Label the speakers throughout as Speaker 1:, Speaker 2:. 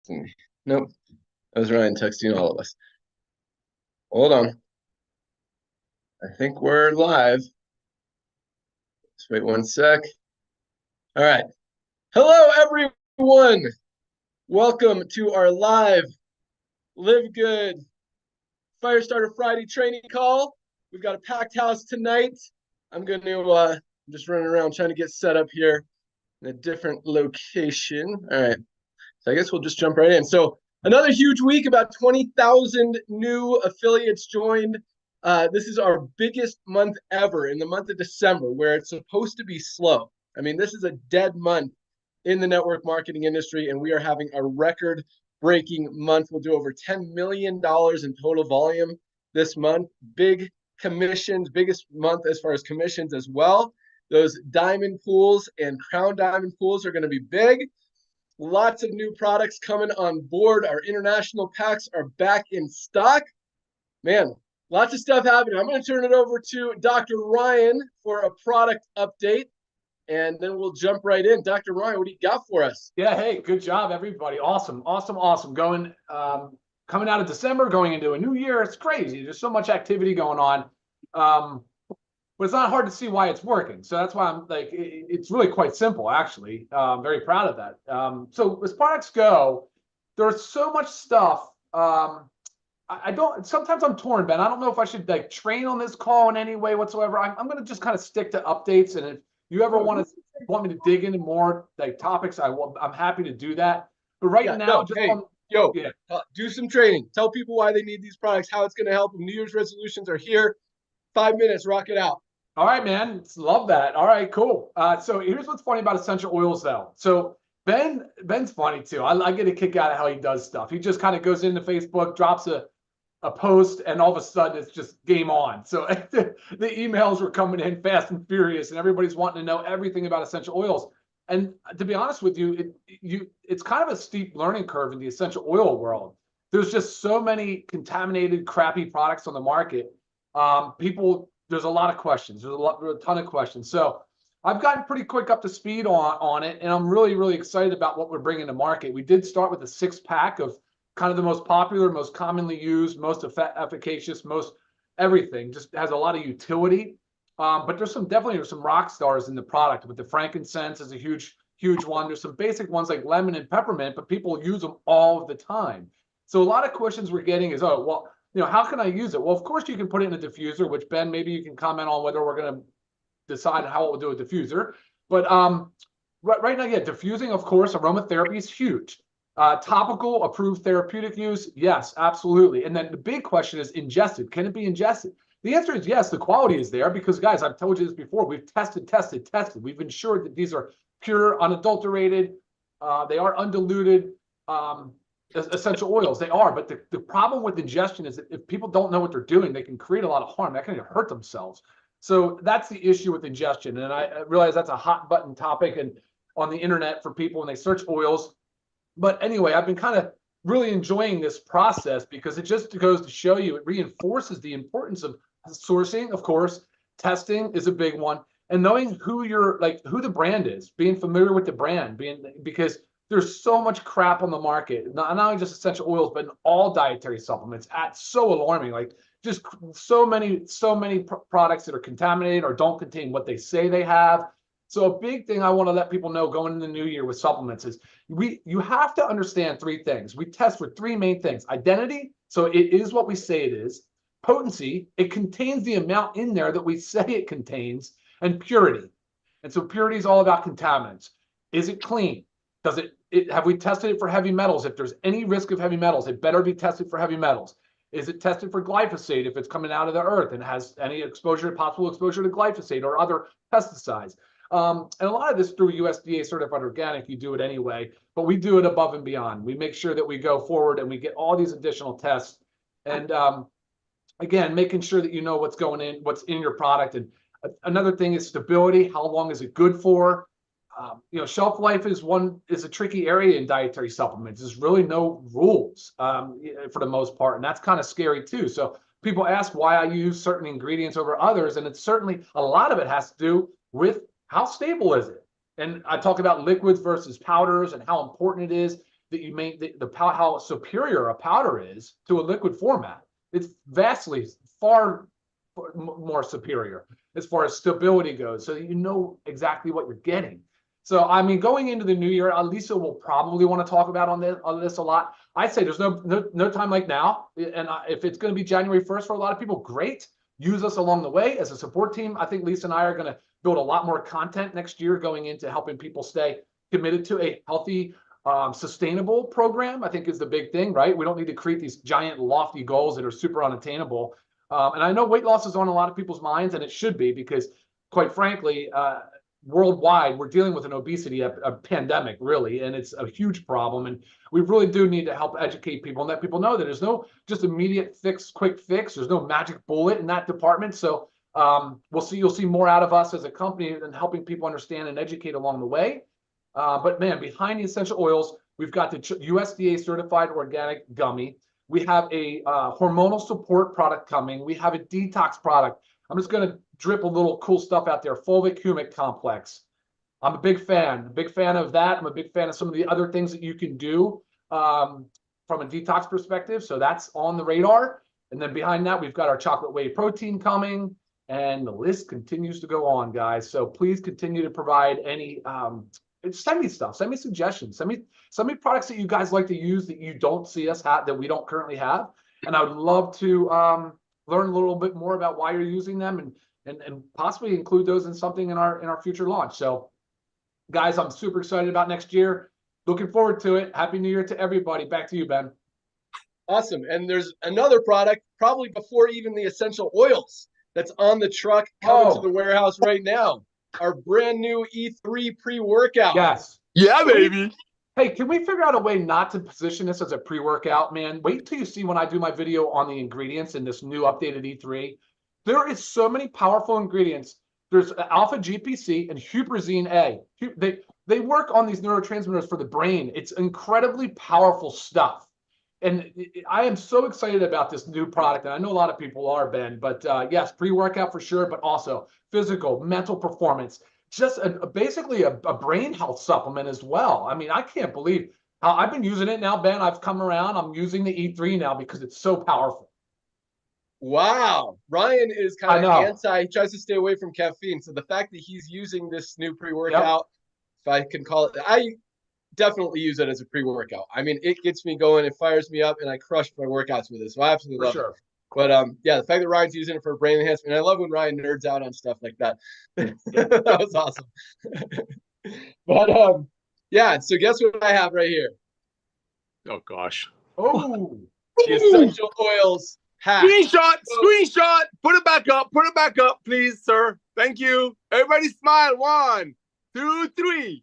Speaker 1: Nope. That was Ryan texting all of us. Hold on. I think we're live. Just wait one sec. All right. Hello, everyone. Welcome to our live LiveGood Firestarter-Friday training call. We've got a packed house tonight. I'm going to just running around trying to get set up here in a different location. All right. So I guess we'll just jump right in. So another huge week, about 20,000 new affiliates joined. This is our biggest month ever in the month of December, where it's supposed to be slow. I mean, this is a dead month in the network marketing industry, and we are having a record-breaking month. We'll do over $10 million in total volume this month. Big commissions, biggest month as far as commissions as well. Those diamond pools and crown diamond pools are going to be big. Lots of new products coming on board. Our international packs are back in stock. Man, lots of stuff happening. I'm going to turn it over to Dr. Ryan for a product update, and then we'll jump right in. Dr. Ryan, what do you got for us?
Speaker 2: Yeah, hey, good job, everybody. Awesome. Going, coming out of December, going into a new year. It's crazy. There's so much activity going on. But it's not hard to see why it's working. So that's why I'm like, it's really quite simple, actually. I'm very proud of that. So as products go, there's so much stuff. Sometimes I'm torn, Ben. I don't know if I should like train on this call in any way whatsoever. I'm going to just kind of stick to updates. And if you ever want me to dig into more like topics, I'm happy to do that. But right now,
Speaker 1: do some training. Tell people why they need these products, how it's going to help them. New Year's resolutions are here. 5 minutes, rock it out.
Speaker 2: All right, man. Love that. All right, cool. So here's what's funny about essential oils, though. So Ben's funny too. I get a kick out of how he does stuff. He just kind of goes into Facebook, drops a post, and all of a sudden it's just game on. So the emails were coming in fast and furious, and everybody's wanting to know everything about essential oils. And to be honest with you, it's kind of a steep learning curve in the essential oil world. There's just so many contaminated, crappy products on the market. There's a lot of questions. There's a ton of questions. So I've gotten pretty quick up to speed on it, and I'm really, really excited about what we're bringing to market. We did start with a 6-pack of kind of the most popular, most commonly used, most efficacious, most everything. Just has a lot of utility. But there's definitely some rock stars in the product. With the frankincense is a huge, huge one. There's some basic ones like lemon and peppermint, but people use them all the time. So a lot of questions we're getting is, oh, well, how can I use it? Well, of course, you can put it in a diffuser, which, Ben, maybe you can comment on whether we're going to decide how we'll do a diffuser. But right now, yeah, diffusing, of course, aromatherapy is huge. Topical, approved therapeutic use, yes, absolutely. And then the big question is ingested. Can it be ingested? The answer is yes, the quality is there because, guys, I've told you this before. We've tested. We've ensured that these are pure, unadulterated. They are undiluted. Essential oils, they are, but the problem with ingestion is that if people don't know what they're doing, they can create a lot of harm. That can hurt themselves. So that's the issue with ingestion. And I realize that's a hot button topic and on the internet for people when they search oils. But anyway, I've been kind of really enjoying this process because it just goes to show you, it reinforces the importance of sourcing, of course. Testing is a big one, and knowing who the brand is, being familiar with the brand, because there's so much crap on the market, not only just essential oils, but in all dietary supplements. It's so alarming. Like just so many products that are contaminated or don't contain what they say they have. So a big thing I want to let people know going into the new year with supplements is you have to understand 3 things. We test for 3 main things: identity, so it is what we say it is; potency, it contains the amount in there that we say it contains; and purity. And so purity is all about contaminants. Is it clean? Have we tested it for heavy metals? If there's any risk of heavy metals, it better be tested for heavy metals. Is it tested for glyphosate if it's coming out of the earth and has any possible exposure to glyphosate or other pesticides? And a lot of this through USDA certified organic, you do it anyway, but we do it above and beyond. We make sure that we go forward and we get all these additional tests. And again, making sure that you know what's in your product. And another thing is stability. How long is it good for? Shelf life is a tricky area in dietary supplements. There's really no rules for the most part, and that's kind of scary too. So people ask why I use certain ingredients over others, and it's certainly a lot of it has to do with how stable is it. And I talk about liquids versus powders and how important it is. that you make how superior a powder is to a liquid format. It's vastly far more superior as far as stability goes, so that you know exactly what you're getting. So, I mean, going into the new year, Lisa will probably want to talk about on this a lot. I say there's no time like now. And if it's going to be January 1st for a lot of people, great. Use us along the way as a support team. I think Lisa and I are going to build a lot more content next year going into helping people stay committed to a healthy, sustainable program, I think is the big thing, right? We don't need to create these giant lofty goals that are super unattainable. And I know weight loss is on a lot of people's minds, and it should be, because quite frankly, worldwide, we're dealing with an obesity a pandemic, really, and it's a huge problem. And we really do need to help educate people and let people know that there's no just immediate fix, quick fix. There's no magic bullet in that department. So you'll see more out of us as a company and helping people understand and educate along the way. But man, behind the essential oils, we've got the USDA certified organic gummy. We have a hormonal support product coming. We have a detox product. I'm just going to drip a little cool stuff out there. Fulvic humic complex. I'm a big fan of that. I'm a big fan of some of the other things that you can do from a detox perspective. So that's on the radar. And then behind that, we've got our chocolate whey protein coming, and the list continues to go on, guys. So please continue to provide any, send me stuff, send me suggestions, send me products that you guys like to use that you don't see us have, that we don't currently have. And I would love to learn a little bit more about why you're using them, and possibly include those in something in our future launch. So guys, I'm super excited about next year. Looking forward to it. Happy New Year to everybody. Back to you, Ben.
Speaker 1: Awesome. And there's another product, probably before even the essential oils, that's on the truck coming to the warehouse right now. Our brand new E3 pre-workout.
Speaker 2: Yes.
Speaker 3: Yeah, baby.
Speaker 2: Hey, can we figure out a way not to position this as a pre-workout, man? Wait till you see when I do my video on the ingredients in this new updated E3. There is so many powerful ingredients. There's alpha GPC and huperzine A. They work on these neurotransmitters for the brain. It's incredibly powerful stuff. And I am so excited about this new product, and I know a lot of people are, Ben, but yes, pre-workout for sure, but also physical, mental performance, just basically a brain health supplement as well. I mean, I can't believe how I've been using it now, Ben. I've come around. I'm using the E3 now because it's so powerful.
Speaker 1: Wow. Ryan is kind of anti, he tries to stay away from caffeine. So the fact that he's using this new pre-workout, if I can call it, I definitely use it as a pre-workout. I mean, it gets me going, it fires me up, and I crush my workouts with it. So I absolutely love it. But yeah, the fact that Ryan's using it for brain enhancement, and I love when Ryan nerds out on stuff like that. That was awesome. But yeah, so guess what I have right here?
Speaker 3: Oh gosh.
Speaker 2: Oh,
Speaker 1: the essential oils hack.
Speaker 3: Screenshot. Put it back up, please, sir. Thank you. Everybody smile. 1, 2, 3.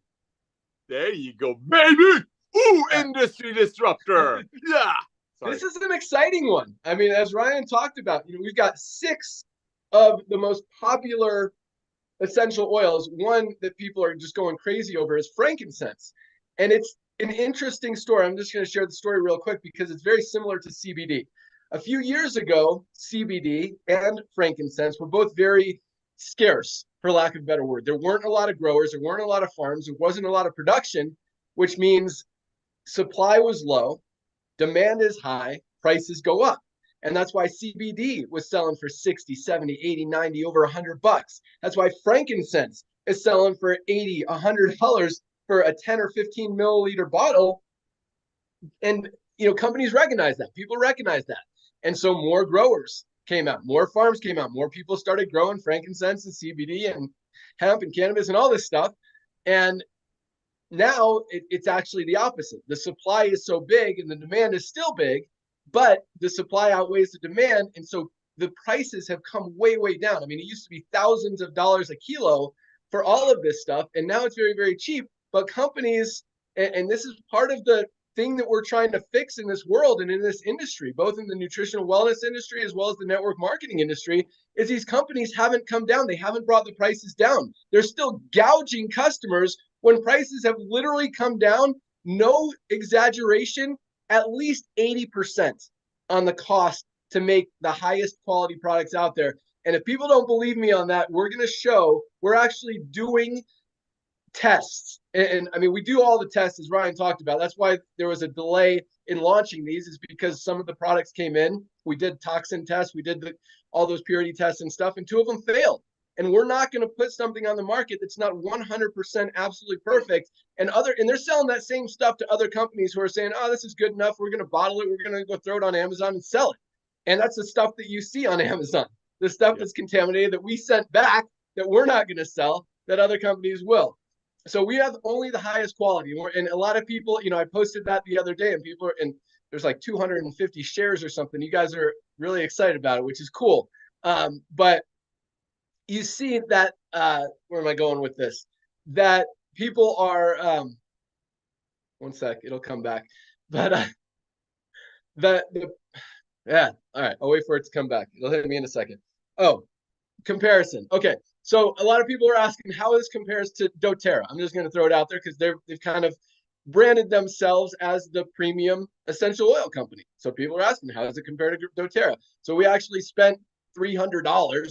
Speaker 3: There you go, baby. Ooh, industry disruptor. Yeah. Sorry.
Speaker 1: This is an exciting one. I mean, as Ryan talked about, we've got 6 of the most popular essential oils. One that people are just going crazy over is frankincense. And it's an interesting story. I'm just going to share the story real quick because it's very similar to CBD. A few years ago, CBD and frankincense were both very scarce, for lack of a better word. There weren't a lot of growers. There weren't a lot of farms. There wasn't a lot of production, which means supply was low. Demand is high, prices go up. And that's why CBD was selling for 60, 70, 80, 90, over $100. That's why frankincense is selling for $80, $100 for a 10 or 15 milliliter bottle. And, companies recognize that. People recognize that. And so more growers came out, more farms came out, more people started growing frankincense and CBD and hemp and cannabis and all this stuff. And now it's actually the opposite. The supply is so big and the demand is still big, but the supply outweighs the demand. And so the prices have come way, way down. I mean, it used to be thousands of dollars a kilo for all of this stuff. And now it's very, very cheap. But companies, and this is part of the thing that we're trying to fix in this world and in this industry, both in the nutritional wellness industry as well as the network marketing industry, is these companies haven't come down. They haven't brought the prices down. They're still gouging customers when prices have literally come down, no exaggeration, at least 80% on the cost to make the highest quality products out there. And if people don't believe me on that, we're going to show, we're actually doing tests And I mean, we do all the tests as Ryan talked about. That's why there was a delay in launching these, is because some of the products came in. We did toxin tests, we did all those purity tests and stuff, and 2 of them failed. And we're not going to put something on the market that's not 100% absolutely perfect. And they're selling that same stuff to other companies who are saying, oh, this is good enough, we're going to bottle it, we're going to go throw it on Amazon and sell it. And that's the stuff that you see on Amazon, the stuff that's contaminated that we sent back, that we're not going to sell, that other companies will. So we have only the highest quality. And a lot of people, I posted that the other day, and there's like 250 shares or something. You guys are really excited about it, which is cool. But you see that, where am I going with this? That people are, one sec, it'll come back. But yeah, all right, I'll wait for it to come back. It'll hit me in a second. Oh, comparison. Okay, so a lot of people are asking how this compares to doTERRA. I'm just going to throw it out there because they've kind of branded themselves as the premium essential oil company. So people are asking, how does it compare to doTERRA? So we actually spent $300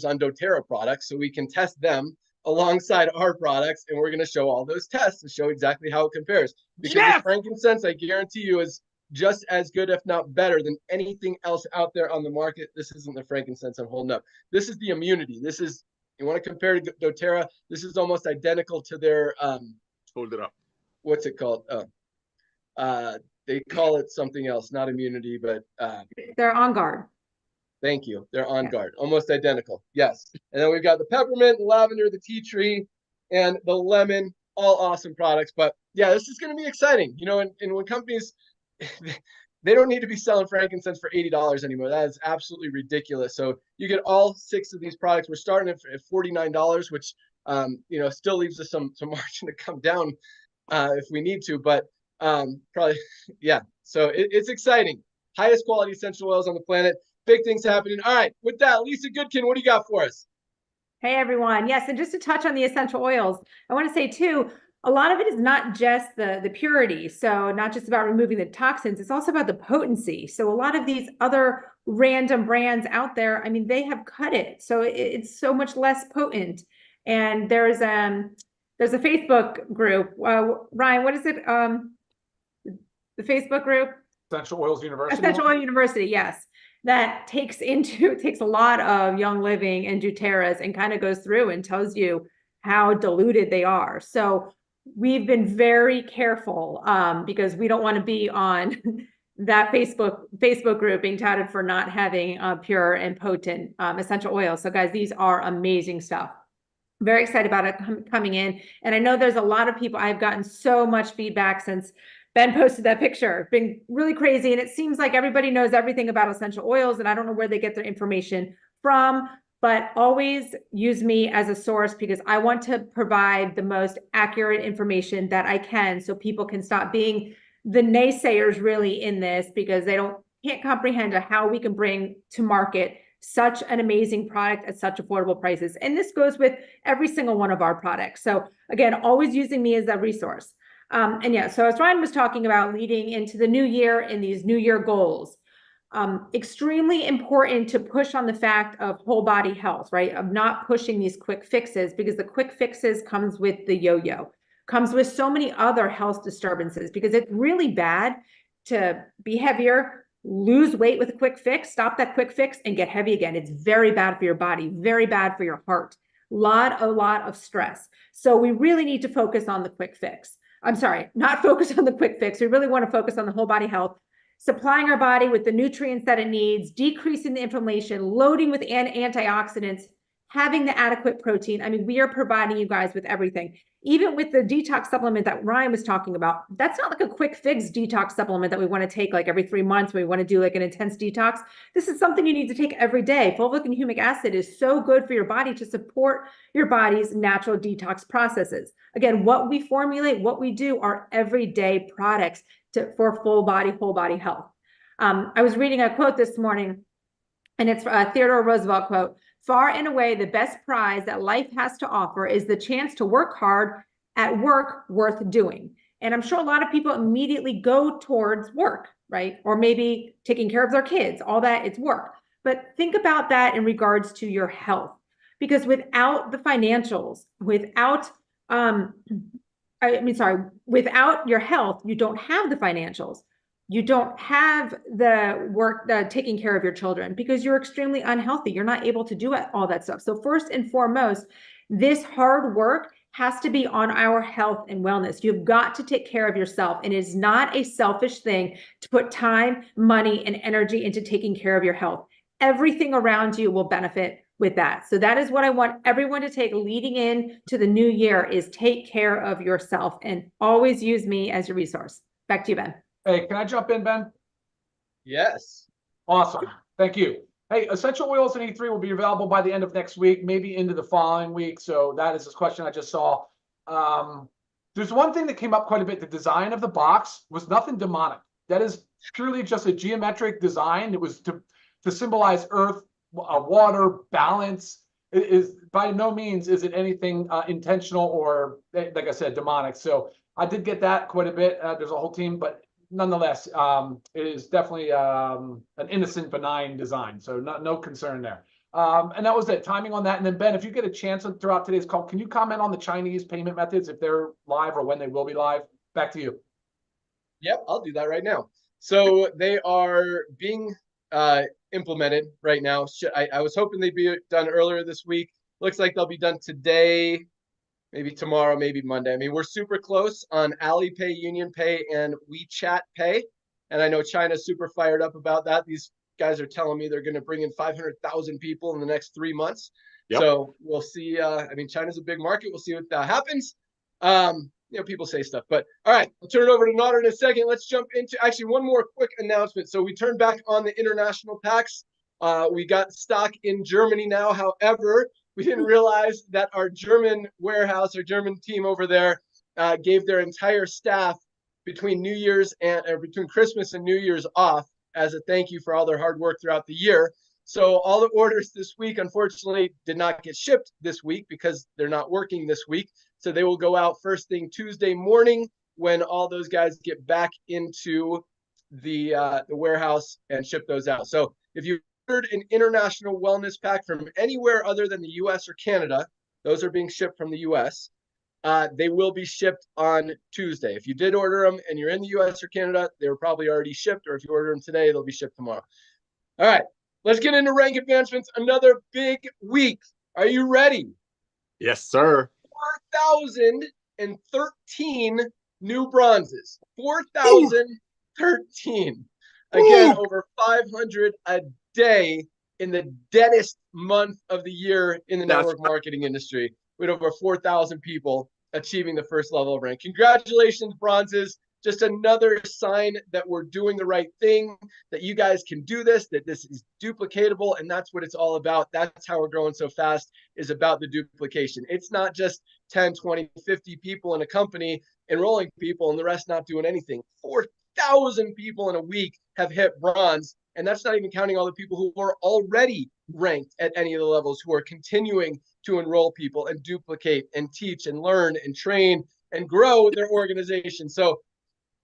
Speaker 1: on doTERRA products so we can test them alongside our products, and we're going to show all those tests to show exactly how it compares. Because the frankincense, I guarantee you, is just as good, if not better, than anything else out there on the market. This isn't the frankincense I'm holding up. This is the immunity. This is, you want to compare to doTERRA, this is almost identical to their
Speaker 3: hold it up.
Speaker 1: What's it called? They call it something else, not immunity, but
Speaker 4: they're On Guard.
Speaker 1: Thank you. They're On Guard, almost identical. Yes. And then we've got the peppermint, the lavender, the tea tree, and the lemon, all awesome products. But yeah, this is going to be exciting. And when companies, they don't need to be selling frankincense for $80 anymore. That is absolutely ridiculous. So you get all 6 of these products. We're starting at $49, which, still leaves us some margin to come down if we need to, but probably, yeah. So it's exciting. Highest quality essential oils on the planet. Big things happening. All right, with that, Lisa Goodkin, what do you got for us?
Speaker 4: Hey, everyone. Yes, and just to touch on the essential oils, I want to say, too, a lot of it is not just the purity. So not just about removing the toxins, it's also about the potency. So a lot of these other random brands out there, I mean, they have cut it. So it's so much less potent. And there's a Facebook group. Ryan, what is it? The Facebook group?
Speaker 2: Essential Oils University.
Speaker 4: Essential Oil University, yes. That takes a lot of Young Living and doTERRA's and kind of goes through and tells you how diluted they are. So we've been very careful because we don't want to be on that Facebook group being touted for not having pure and potent essential oils. So guys, these are amazing stuff. Very excited about it coming in. And I know there's a lot of people, I've gotten so much feedback since Ben posted that picture. Been really crazy. And it seems like everybody knows everything about essential oils, and I don't know where they get their information from, but always use me as a source because I want to provide the most accurate information that I can so people can stop being the naysayers really in this, because they can't comprehend how we can bring to market such an amazing product at such affordable prices. And this goes with every single one of our products. So again, always using me as a resource. And yeah, so as Ryan was talking about leading into the new year and these new year goals, extremely important to push on the fact of whole body health, right? Of not pushing these quick fixes, because the quick fixes comes with the yo-yo, comes with so many other health disturbances, because it's really bad to be heavier, lose weight with a quick fix, stop that quick fix and get heavy again. It's very bad for your body, very bad for your heart, a lot of stress. So we really need to focus on the quick fix. I'm sorry, not focus on the quick fix. We really want to focus on the whole body health, supplying our body with the nutrients that it needs, decreasing the inflammation, loading with antioxidants, having the adequate protein. I mean, we are providing you guys with everything. Even with the detox supplement that Ryan was talking about, that's not like a quick fix detox supplement that we want to take like every 3 months when we want to do like an intense detox. This is something you need to take every day. Fulvic and humic acid is so good for your body to support your body's natural detox processes. Again, what we formulate, what we do are everyday products for full body, whole body health. I was reading a quote this morning, and it's a Theodore Roosevelt quote. Far and away, the best prize that life has to offer is the chance to work hard at work worth doing. And I'm sure a lot of people immediately go towards work, right? Or maybe taking care of their kids, all that, it's work. But think about that in regards to your health, because without the financials, without without your health, you don't have the financials. You don't have the work, taking care of your children because you're extremely unhealthy. You're not able to do all that stuff. So first and foremost, this hard work has to be on our health and wellness. You've got to take care of yourself. And it is not a selfish thing to put time, money, and energy into taking care of your health. Everything around you will benefit with that. So that is what I want everyone to take leading in to the new year, is take care of yourself and always use me as your resource. Back to you, Ben.
Speaker 2: Hey, can I jump in, Ben?
Speaker 1: Yes.
Speaker 2: Awesome. Thank you. Hey, essential oils in E3 will be available by the end of next week, maybe into the following week. So that is this question I just saw. There's one thing that came up quite a bit. The design of the box was nothing demonic. That is purely just a geometric design. It was to symbolize earth, water, balance. It is by no means is it anything intentional or, like I said, demonic. So I did get that quite a bit. There's a whole team, but nonetheless, it is definitely an innocent, benign design. So no concern there. And that was it. Timing on that. And then Ben, if you get a chance throughout today's call, can you comment on the Chinese payment methods, if they're live or when they will be live? Back to you.
Speaker 1: Yep, I'll do that right now. So they are being implemented right now. I was hoping they'd be done earlier this week. Looks like they'll be done today, maybe tomorrow, maybe Monday. I mean, we're super close on Alipay, Union Pay, and WeChat Pay. And I know China's super fired up about that. These guys are telling me they're going to bring in 500,000 people in the next 3 months. Yep. So we'll see. I mean, China's a big market. We'll see what happens. You know, people say stuff, but all right, I'll turn it over to Nader in a second. Let's jump into actually one more quick announcement. So we turned back on the international packs. We got stock in Germany now. However, we didn't realize that our German warehouse, our German team over there, gave their entire staff between New Year's and between Christmas and New Year's off as a thank you for all their hard work throughout the year. So all the orders this week, unfortunately, did not get shipped this week because they're not working this week. So they will go out first thing Tuesday morning when all those guys get back into the warehouse and ship those out. So if you ordered an international wellness pack from anywhere other than the US or Canada, those are being shipped from the US. They will be shipped on Tuesday. If you did order them and you're in the US or Canada, they were probably already shipped, or if you order them today, they'll be shipped tomorrow. All right, let's get into rank advancements. Another big week. Are you ready?
Speaker 3: Yes, sir.
Speaker 1: 4,013 new bronzes. 4,013. Again, over 500 a day in the deadest month of the year in the network marketing industry. We had over 4,000 people achieving the first level of rank. Congratulations, bronzes. Just another sign that we're doing the right thing, that you guys can do this, that this is duplicatable, and that's what it's all about. That's how we're growing so fast, is about the duplication. It's not just 10, 20, 50 people in a company enrolling people and the rest not doing anything. 4,000 people in a week have hit bronze, and that's not even counting all the people who are already ranked at any of the levels, who are continuing to enroll people and duplicate and teach and learn and train and grow their organization. So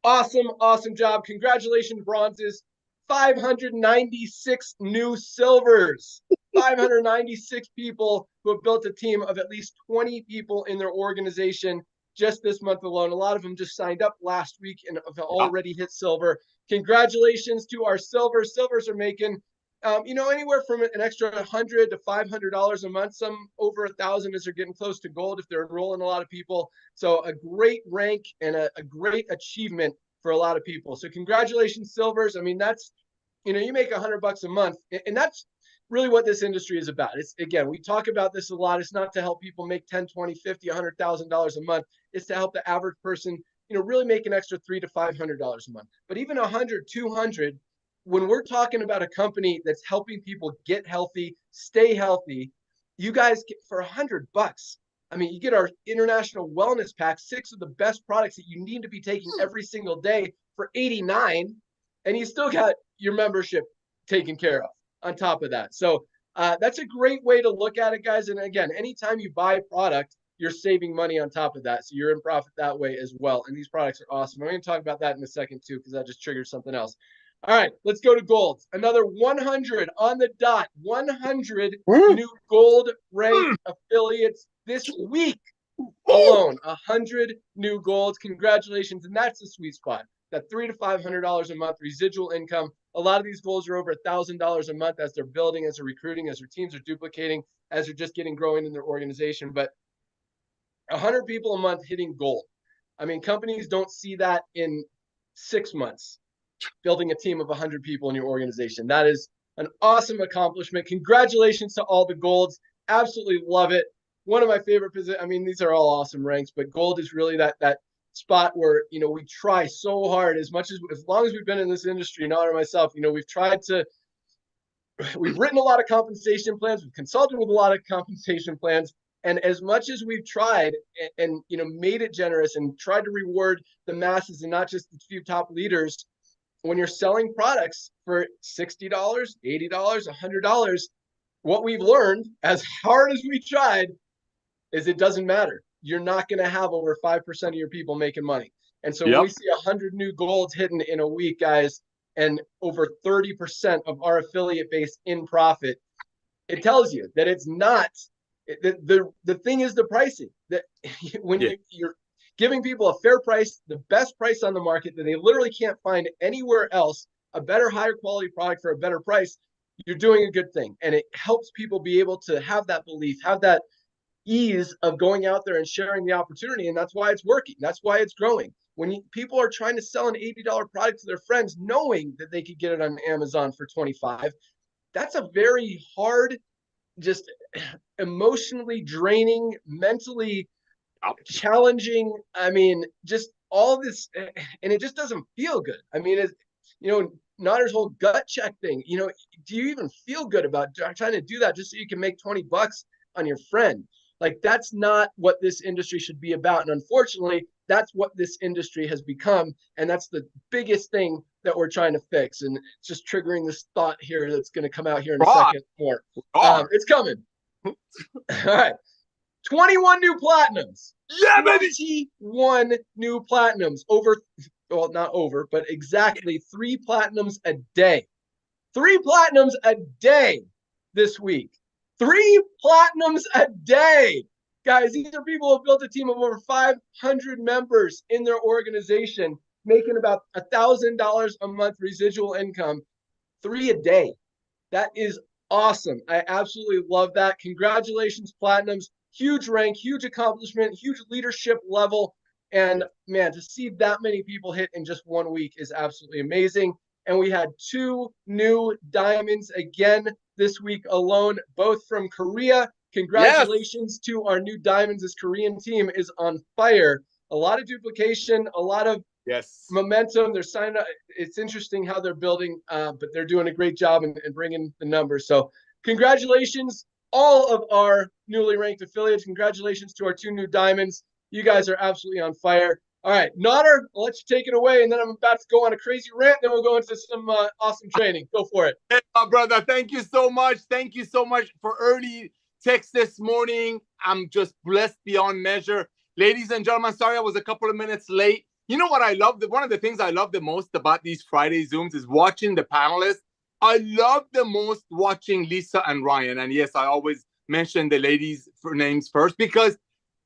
Speaker 1: awesome job. Congratulations, bronzes. 596 new silvers. 596 people who have built a team of at least 20 people in their organization just this month alone. A lot of them just signed up last week and have already hit silver. Congratulations to our silvers. Silvers are making anywhere from an extra $100 to $500 a month, some over 1,000 as they're getting close to gold if they're enrolling a lot of people. So a great rank and a great achievement for a lot of people. So congratulations, silvers. I mean, that's, you make $100 a month, and that's really what this industry is about. It's, again, we talk about this a lot. It's not to help people make 10, 20, 50, $100,000 a month. It's to help the average person, really make an extra $300 to $500 a month. But even 100, 200, when we're talking about a company that's helping people get healthy, stay healthy, you guys get for $100. I mean, you get our international wellness pack, 6 of the best products that you need to be taking every single day for $89, and you still got your membership taken care of on top of that. So that's a great way to look at it, guys. And again, anytime you buy a product, you're saving money on top of that. So you're in profit that way as well. And these products are awesome. I'm going to talk about that in a second too, because that just triggered something else. All right, let's go to gold. Another 100 on the dot. 100 new gold rank affiliates this week. alone, 100 new golds. Congratulations. And that's the sweet spot. That $300 to $500 a month residual income. A lot of these goals are over $1,000 a month as they're building, as they're recruiting, as their teams are duplicating, as they're just getting growing in their organization. But 100 people a month hitting gold. I mean, companies don't see that in 6 months, building a team of 100 people in your organization. That is an awesome accomplishment. Congratulations to all the golds. Absolutely love it. One of my favorite positions. I mean, these are all awesome ranks, but gold is really that spot where, you know, we try so hard as long as we've been in this industry, Nader and myself, you know, we've written a lot of compensation plans. We've consulted with a lot of compensation plans. And as much as we've tried and you know, made it generous and tried to reward the masses and not just the few top leaders, when you're selling products for $60, $80, $100, what we've learned, as hard as we tried, is it doesn't matter. You're not going to have over 5% of your people making money. And so when we see 100 new golds hidden in a week, guys, and over 30% of our affiliate base in profit, it tells you that it's not the thing is the pricing. That when you're giving people a fair price, the best price on the market that they literally can't find anywhere else, a better, higher quality product for a better price, you're doing a good thing. And it helps people be able to have that belief, have that ease of going out there and sharing the opportunity. And that's why it's working. That's why it's growing. When people are trying to sell an $80 product to their friends, knowing that they could get it on Amazon for $25, that's a very hard, just emotionally draining, mentally challenging. I mean, just all this, and it just doesn't feel good. I mean, it's, you know, Nader's whole gut check thing, you know, do you even feel good about trying to do that just so you can make 20 bucks on your friend? Like, that's not what this industry should be about. And unfortunately, that's what this industry has become. And that's the biggest thing that we're trying to fix. And it's just triggering this thought here that's going to come out here in a second more. It's coming. All right. 21 new platinums.
Speaker 3: Yeah, baby.
Speaker 1: 21 new platinums. Well, not over, but exactly 3 platinums a day. 3 platinums a day this week. 3 platinums a day. Guys, these are people who have built a team of over 500 members in their organization, making about $1,000 a month residual income. 3 a day. That is awesome. I absolutely love that. Congratulations, platinums. Huge rank, huge accomplishment, huge leadership level. And man, to see that many people hit in just 1 week is absolutely amazing. And we had 2 new diamonds again this week alone, both from Korea. Congratulations to our new diamonds. This Korean team is on fire. A lot of duplication, a lot of momentum. They're signing up. It's interesting how they're building, but they're doing a great job in bringing the numbers. So congratulations, all of our newly ranked affiliates. Congratulations to our 2 new diamonds. You guys are absolutely on fire. All right, Nader, I'll let you take it away, and then I'm about to go on a crazy rant, then we'll go into some awesome training. Go for it.
Speaker 3: Hey, brother, thank you so much. Thank you so much for early text this morning. I'm just blessed beyond measure. Ladies and gentlemen, sorry I was a couple of minutes late. You know what I love? One of the things I love the most about these Friday Zooms is watching the panelists. I love the most watching Lisa and Ryan. And yes, I always mention the ladies' names first because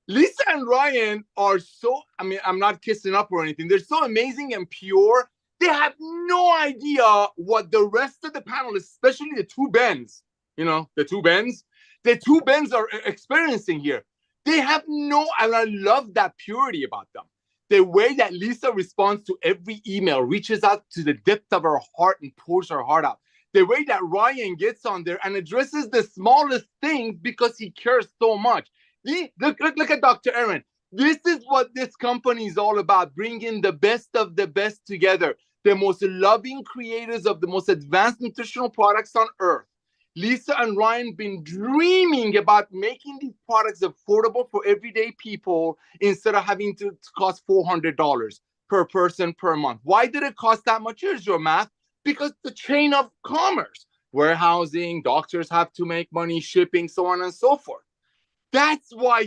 Speaker 3: Lisa and Ryan are so, I mean, I'm not kissing up or anything. They're so amazing and pure. They have no idea what the rest of the panelists, especially the 2 Bens, you know, the 2 Bens are experiencing here. They have no, and I love that purity about them. The way that Lisa responds to every email, reaches out to the depth of her heart and pours her heart out. The way that Ryan gets on there and addresses the smallest things because he cares so much. Look at Dr. Aaron. This is what this company is all about, bringing the best of the best together. The most loving creators of the most advanced nutritional products on earth. Lisa and Ryan been dreaming about making these products affordable for everyday people instead of having to cost $400 per person per month. Why did it cost that much? Here's your math. Because the chain of commerce, warehousing, doctors have to make money, shipping, so on and so forth. That's why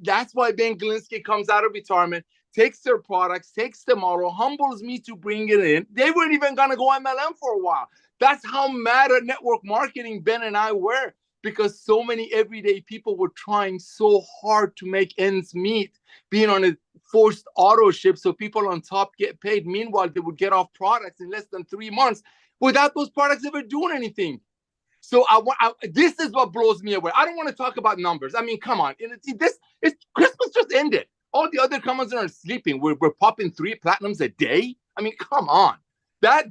Speaker 3: that's why Ben Glinsky comes out of retirement, takes their products, takes the model, humbles me to bring it in. They weren't even going to go MLM for a while. That's how mad at network marketing Ben and I were, because so many everyday people were trying so hard to make ends meet, being on a forced auto ship so people on top get paid. Meanwhile, they would get off products in less than 3 months without those products ever doing anything. So this is what blows me away. I don't want to talk about numbers. I mean, come on. Christmas just ended. All the other companies are sleeping. We're popping 3 platinums a day. I mean, come on.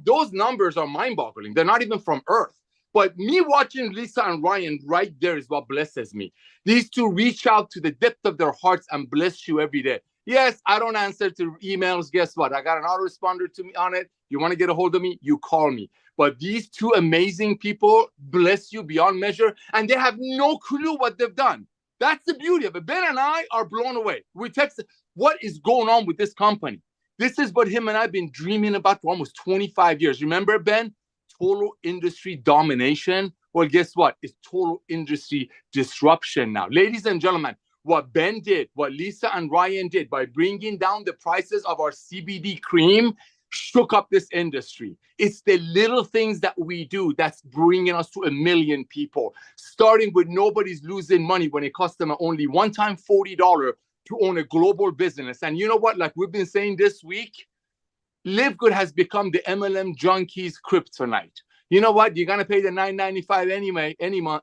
Speaker 3: Those numbers are mind-boggling. They're not even from Earth. But me watching Lisa and Ryan right there is what blesses me. These two reach out to the depth of their hearts and bless you every day. Yes, I don't answer to emails. Guess what? I got an autoresponder to me on it. You want to get a hold of me? You call me. But these two amazing people bless you beyond measure, and they have no clue what they've done. That's the beauty of it. Ben and I are blown away. We text, what is going on with this company? This is what him and I have been dreaming about for almost 25 years. Remember, Ben? Total industry domination. Well, guess what? It's total industry disruption now. Ladies and gentlemen, what Ben did, what Lisa and Ryan did by bringing down the prices of our CBD cream shook up this industry. It's the little things that we do that's bringing us to 1 million people, starting with nobody's losing money when it costs them only one time $40 to own a global business. And you know what? Like we've been saying this week, LiveGood has become the MLM junkies kryptonite. You know what? You're going to pay the $9.95 anyway,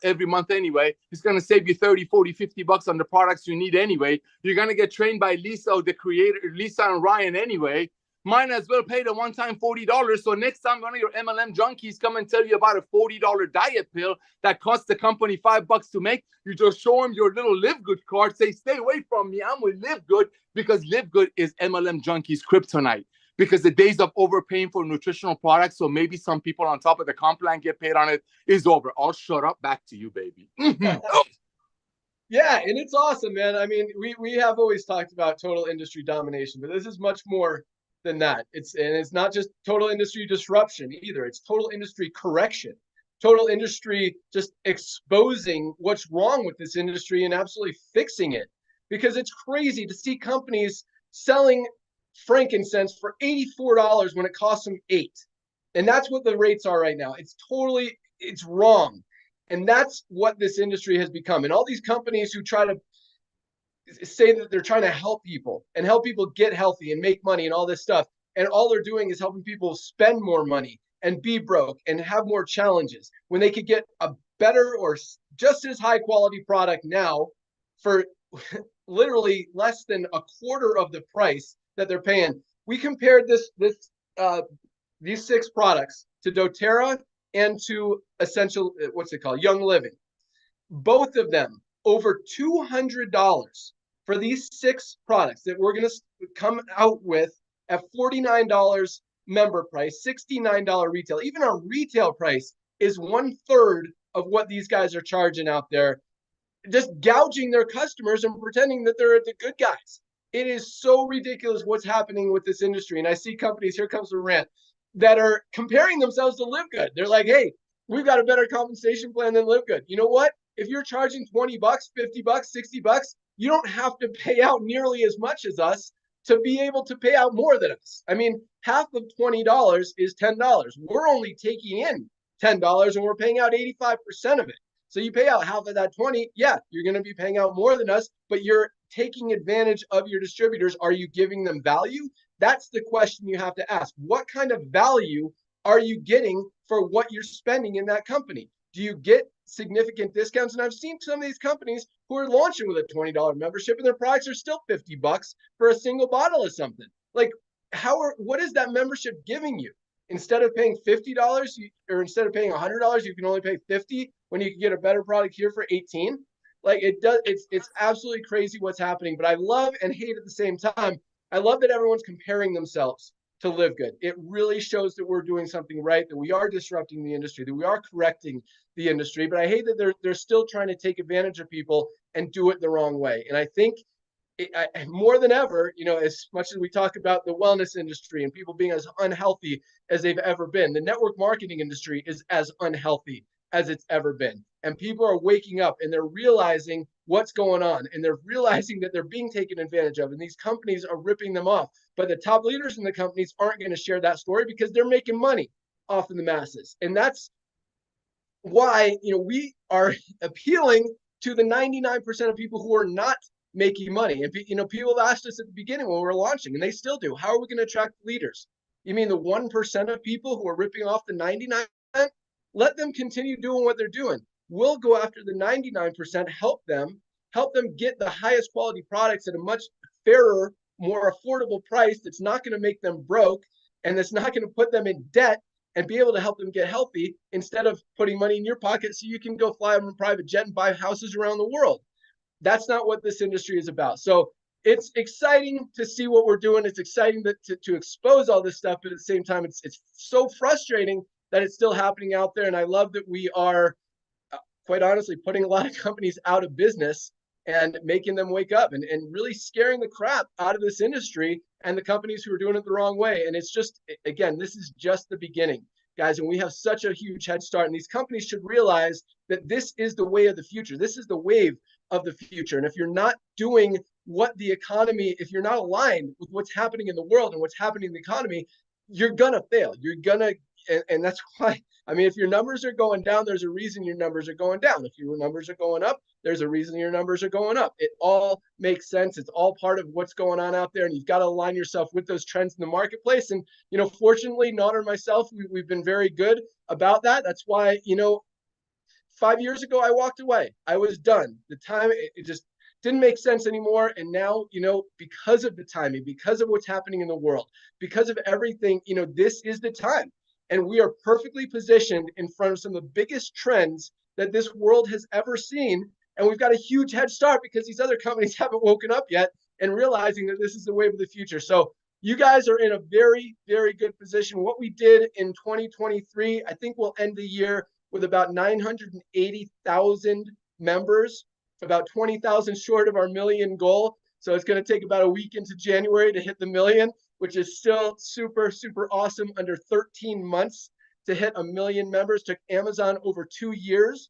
Speaker 3: every month anyway. It's going to save you 30, 40, 50 bucks on the products you need anyway. You're going to get trained by Lisa, the creator, Lisa and Ryan anyway. Might as well pay the one-time $40. So next time one of your MLM junkies come and tell you about a $40 diet pill that costs the company $5 to make, you just show them your little LiveGood card, say, stay away from me, I'm with LiveGood, because LiveGood is MLM junkies kryptonite. Because the days of overpaying for nutritional products, so maybe some people on top of the comp plan get paid on it, is over. I'll shut up. Back to you, baby.
Speaker 1: Yeah, and it's awesome, man. I mean, we have always talked about total industry domination, but this is much more than that. It's not just total industry disruption either. It's total industry correction. Total industry just exposing what's wrong with this industry and absolutely fixing it. Because it's crazy to see companies selling frankincense for $84 when it costs them $8. And that's what the rates are right now. It's wrong. And that's what this industry has become. And all these companies who try to say that they're trying to help people and help people get healthy and make money and all this stuff, and all they're doing is helping people spend more money and be broke and have more challenges when they could get a better or just as high quality product now for literally less than a quarter of the price that they're paying. We compared these 6 products to doTERRA and to Young Living. Both of them over $200 for these 6 products that we're going to come out with at $49 member price, $69 retail. Even our retail price is 1/3 of what these guys are charging out there, just gouging their customers and pretending that they're the good guys. It is so ridiculous what's happening with this industry. And I see companies, here comes the rant, that are comparing themselves to LiveGood. They're like, hey, we've got a better compensation plan than LiveGood. You know what? If you're charging $20, $50, $60, you don't have to pay out nearly as much as us to be able to pay out more than us. I mean, half of $20 is $10. We're only taking in $10 and we're paying out 85% of it. So you pay out half of that 20, yeah, you're going to be paying out more than us, but you're taking advantage of your distributors. Are you giving them value? That's the question you have to ask. What kind of value are you getting for what you're spending in that company? Do you get significant discounts? And I've seen some of these companies who are launching with a $20 membership and their products are still $50 for a single bottle of something. Like, what is that membership giving you? Instead of paying $50 or instead of paying $100, you can only pay $50 when you can get a better product here for $18. Like it's absolutely crazy what's happening, but I love and hate at the same time. I love that everyone's comparing themselves to LiveGood. It really shows that we're doing something right, that we are disrupting the industry, that we are correcting the industry, but I hate that they're still trying to take advantage of people and do it the wrong way. And I think more than ever, as much as we talk about the wellness industry and people being as unhealthy as they've ever been, the network marketing industry is as unhealthy as it's ever been. And people are waking up and they're realizing what's going on, and they're realizing that they're being taken advantage of, and these companies are ripping them off. But the top leaders in the companies aren't going to share that story because they're making money off of the masses. And that's why, we are appealing to the 99% of people who are not making money. And people have asked us at the beginning when we were launching, and they still do, how are we going to attract leaders? You mean the 1% of people who are ripping off the 99%? Let them continue doing what they're doing. We'll go after the 99%, help them get the highest quality products at a much fairer, more affordable price that's not going to make them broke and that's not going to put them in debt, and be able to help them get healthy instead of putting money in your pocket so you can go fly on a private jet and buy houses around the world. That's not what this industry is about. So it's exciting to see what we're doing. It's exciting to expose all this stuff, but at the same time, it's so frustrating that it's still happening out there. And I love that we are, quite honestly, putting a lot of companies out of business and making them wake up and really scaring the crap out of this industry and the companies who are doing it the wrong way. And it's just, again, this is just the beginning, guys. And we have such a huge head start. And these companies should realize that this is the way of the future. This is the wave of the future. And if you're not doing what the economy, if you're not aligned with what's happening in the world and what's happening in the economy, you're going to fail. You're going to, and that's why, I mean, if your numbers are going down, there's a reason your numbers are going down. If your numbers are going up, there's a reason your numbers are going up. It all makes sense. It's all part of what's going on out there. And you've got to align yourself with those trends in the marketplace. And, fortunately, Nana and myself, we've been very good about that. That's why, 5 years ago, I walked away. I was done. The time, it just didn't make sense anymore. And now, because of the timing, because of what's happening in the world, because of everything, this is the time. And we are perfectly positioned in front of some of the biggest trends that this world has ever seen. And we've got a huge head start because these other companies haven't woken up yet and realizing that this is the wave of the future. So you guys are in a very, very good position. What we did in 2023, I think we'll end the year with about 980,000 members, about 20,000 short of our million goal. So it's going to take about a week into January to hit the million, which is still super, super awesome. Under 13 months to hit 1 million members. Took Amazon over 2 years.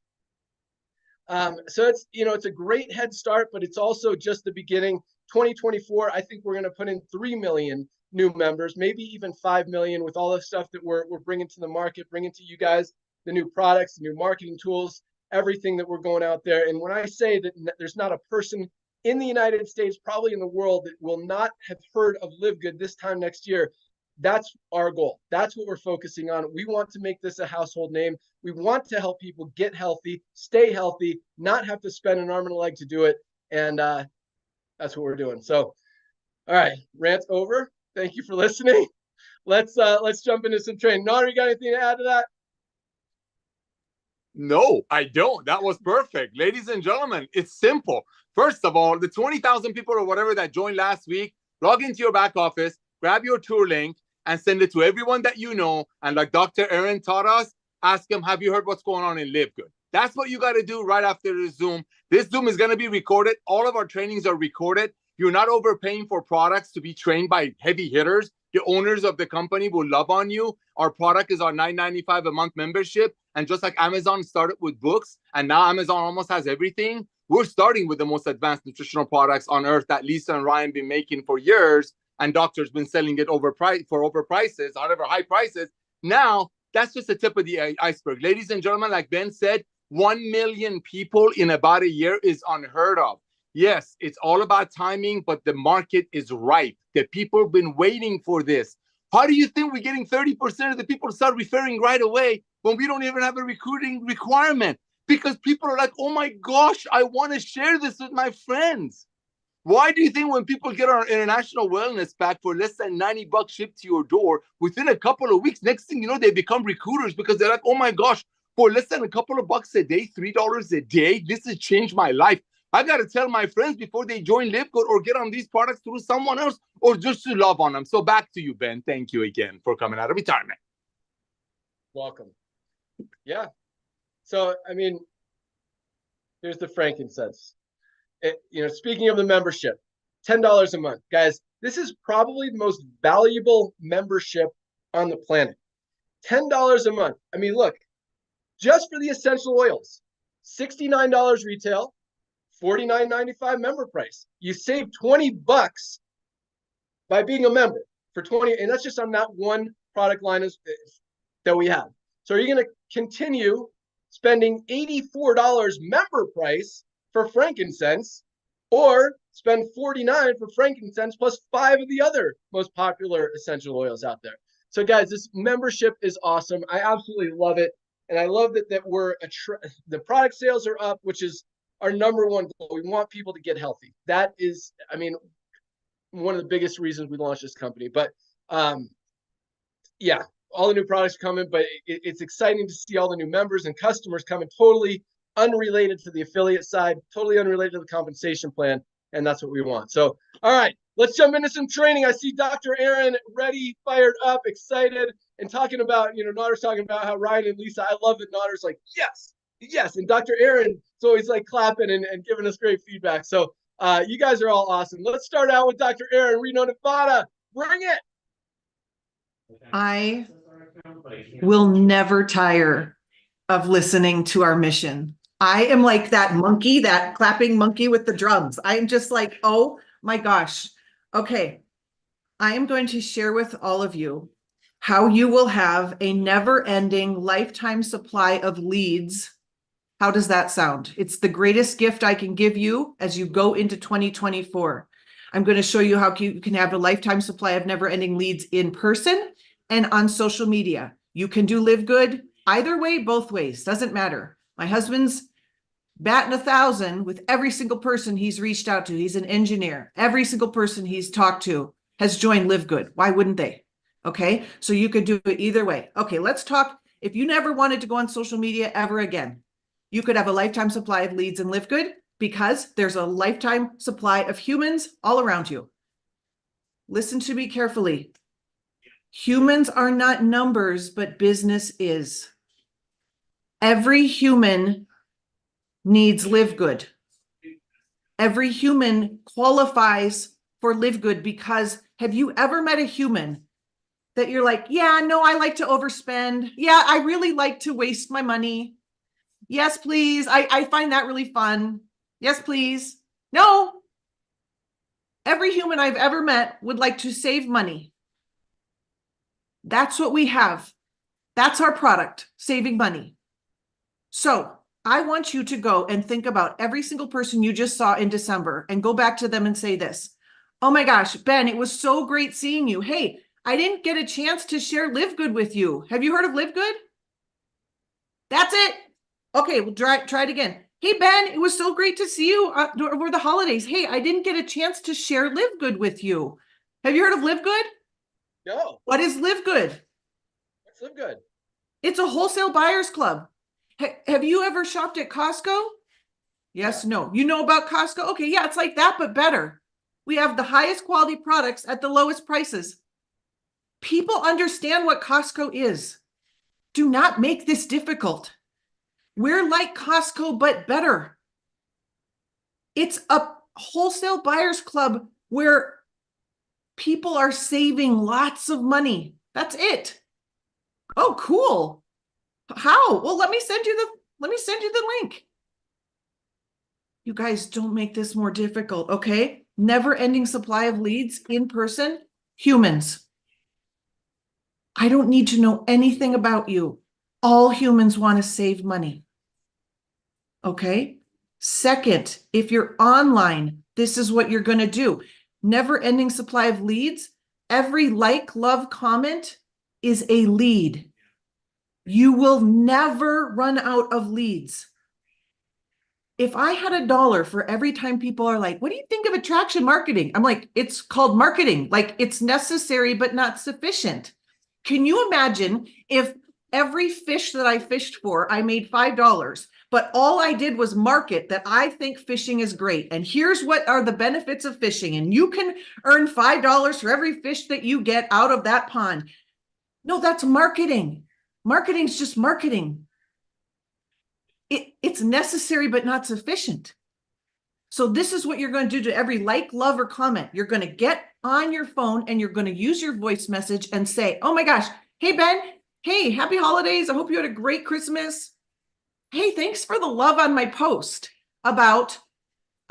Speaker 1: So it's, it's a great head start, but it's also just the beginning. 2024, I think we're going to put in 3 million new members, maybe even 5 million with all the stuff that we're bringing to the market, bringing to you guys, the new products, the new marketing tools, everything that we're going out there. And when I say that there's not a person in the United States, probably in the world, that will not have heard of LiveGood this time next year, that's our goal. That's what we're focusing on. We want to make this a household name. We want to help people get healthy, stay healthy, not have to spend an arm and a leg to do it. And that's what we're doing. So, all right, rant over. Thank you for listening. Let's jump into some training. Nana, you got anything to add to that?
Speaker 3: No, I don't. That was perfect. Ladies and gentlemen, it's simple. First of all, the 20,000 people or whatever that joined last week, log into your back office, grab your tour link, and send it to everyone that you know. And like Dr. Aaron taught us, ask them, have you heard what's going on in LiveGood? That's what you got to do right after the Zoom. This Zoom is going to be recorded. All of our trainings are recorded. You're not overpaying for products to be trained by heavy hitters. The owners of the company will love on you. Our product is our $9.95 a month membership. And just like Amazon started with books, and now Amazon almost has everything, we're starting with the most advanced nutritional products on earth that Lisa and Ryan been making for years. And doctors been selling it over prices, however high prices. Now, that's just the tip of the iceberg. Ladies and gentlemen, like Ben said, 1 million people in about a year is unheard of. Yes, it's all about timing, but the market is ripe. The people have been waiting for this. How do you think we're getting 30% of the people to start referring right away when we don't even have a recruiting requirement? Because people are like, oh my gosh, I want to share this with my friends. Why do you think when people get our international wellness pack for less than $90 shipped to your door, within a couple of weeks, next thing you know, they become recruiters because they're like, oh my gosh, for less than a couple of bucks a day, $3 a day, this has changed my life. I got to tell my friends before they join LiveGood or get on these products through someone else or just to love on them. So back to you, Ben. Thank you again for coming out of retirement.
Speaker 1: Welcome. Yeah. So, I mean, here's the frankincense. Speaking of the membership, $10 a month. Guys, this is probably the most valuable membership on the planet. $10 a month. I mean, look, just for the essential oils, $69 retail, $49.95 member price. You save $20 by being a member for 20, and that's just on that one product line that we have. So are you going to continue spending $84 member price for frankincense, or spend $49 for frankincense plus 5 of the other most popular essential oils out there. So guys, this membership is awesome. I absolutely love it. And I love that the product sales are up, which is our number one goal. We want people to get healthy. That is, I mean, one of the biggest reasons we launched this company. But yeah, all the new products coming, but it's exciting to see all the new members and customers coming, totally unrelated to the affiliate side, totally unrelated to the compensation plan. And that's what we want. So, all right, let's jump into some training. I see Dr. Aaron ready, fired up, excited, and talking about, Nader's talking about how Ryan and Lisa, I love that Nader's like, yes, yes. And Dr. Aaron is always like clapping and giving us great feedback. So you guys are all awesome. Let's start out with Dr. Aaron, Reno, Nevada. Bring it.
Speaker 5: I will never tire of listening to our mission. I am like that monkey, that clapping monkey with the drums. I'm just like, oh my gosh. Okay. I am going to share with all of you how you will have a never-ending lifetime supply of leads. How does that sound? It's the greatest gift I can give you as you go into 2024. I'm going to show you how you can have a lifetime supply of never-ending leads in person and on social media. You can do LiveGood either way, both ways, doesn't matter. My husband's batting 1,000 with every single person he's reached out to. He's an engineer. Every single person he's talked to has joined LiveGood. Why wouldn't they? Okay, so you could do it either way. Okay, let's talk. If you never wanted to go on social media ever again, you could have a lifetime supply of leads in LiveGood because there's a lifetime supply of humans all around you. Listen to me carefully. Humans are not numbers, but business is. Every human needs LiveGood. Every human qualifies for LiveGood because have you ever met a human that you're like, yeah, no, I like to overspend. Yeah, I really like to waste my money. Yes, please. I find that really fun. Yes, please. No. Every human I've ever met would like to save money. That's what we have. That's our product, saving money. So I want you to go and think about every single person you just saw in December and go back to them and say this. Oh my gosh, Ben, it was so great seeing you. Hey, I didn't get a chance to share LiveGood with you. Have you heard of LiveGood? That's it. Okay, we'll try it again. Hey, Ben, it was so great to see you over the holidays. Hey, I didn't get a chance to share LiveGood with you. Have you heard of LiveGood?
Speaker 1: No.
Speaker 5: What is LiveGood?
Speaker 1: What's LiveGood?
Speaker 5: It's a wholesale buyers club. Have you ever shopped at Costco? Yes, no. You know about Costco? Okay, yeah, it's like that, but better. We have the highest quality products at the lowest prices. People understand what Costco is. Do not make this difficult. We're like Costco, but better. It's a wholesale buyers club where people are saving lots of money. That's it. Oh, cool. How? Well, let me send you the link. You guys don't make this more difficult, okay? Never-ending supply of leads in person, humans. I don't need to know anything about you. All humans want to save money. Okay? Second, if you're online, this is what you're going to do. Never-ending supply of leads. Every like, love, comment is a lead. You will never run out of leads. If I had $1 for every time people are like, what do you think of attraction marketing? I'm like, it's called marketing. Like, it's necessary, but not sufficient. Can you imagine if every fish that I fished for, I made $5, but all I did was market that I think fishing is great. And here's what are the benefits of fishing. And you can earn $5 for every fish that you get out of that pond. No, that's marketing. Marketing's just marketing. It's necessary, but not sufficient. So this is what you're going to do to every like, love, or comment. You're going to get on your phone and you're going to use your voice message and say, oh my gosh, hey, Ben, hey, happy holidays. I hope you had a great Christmas. Hey, thanks for the love on my post about,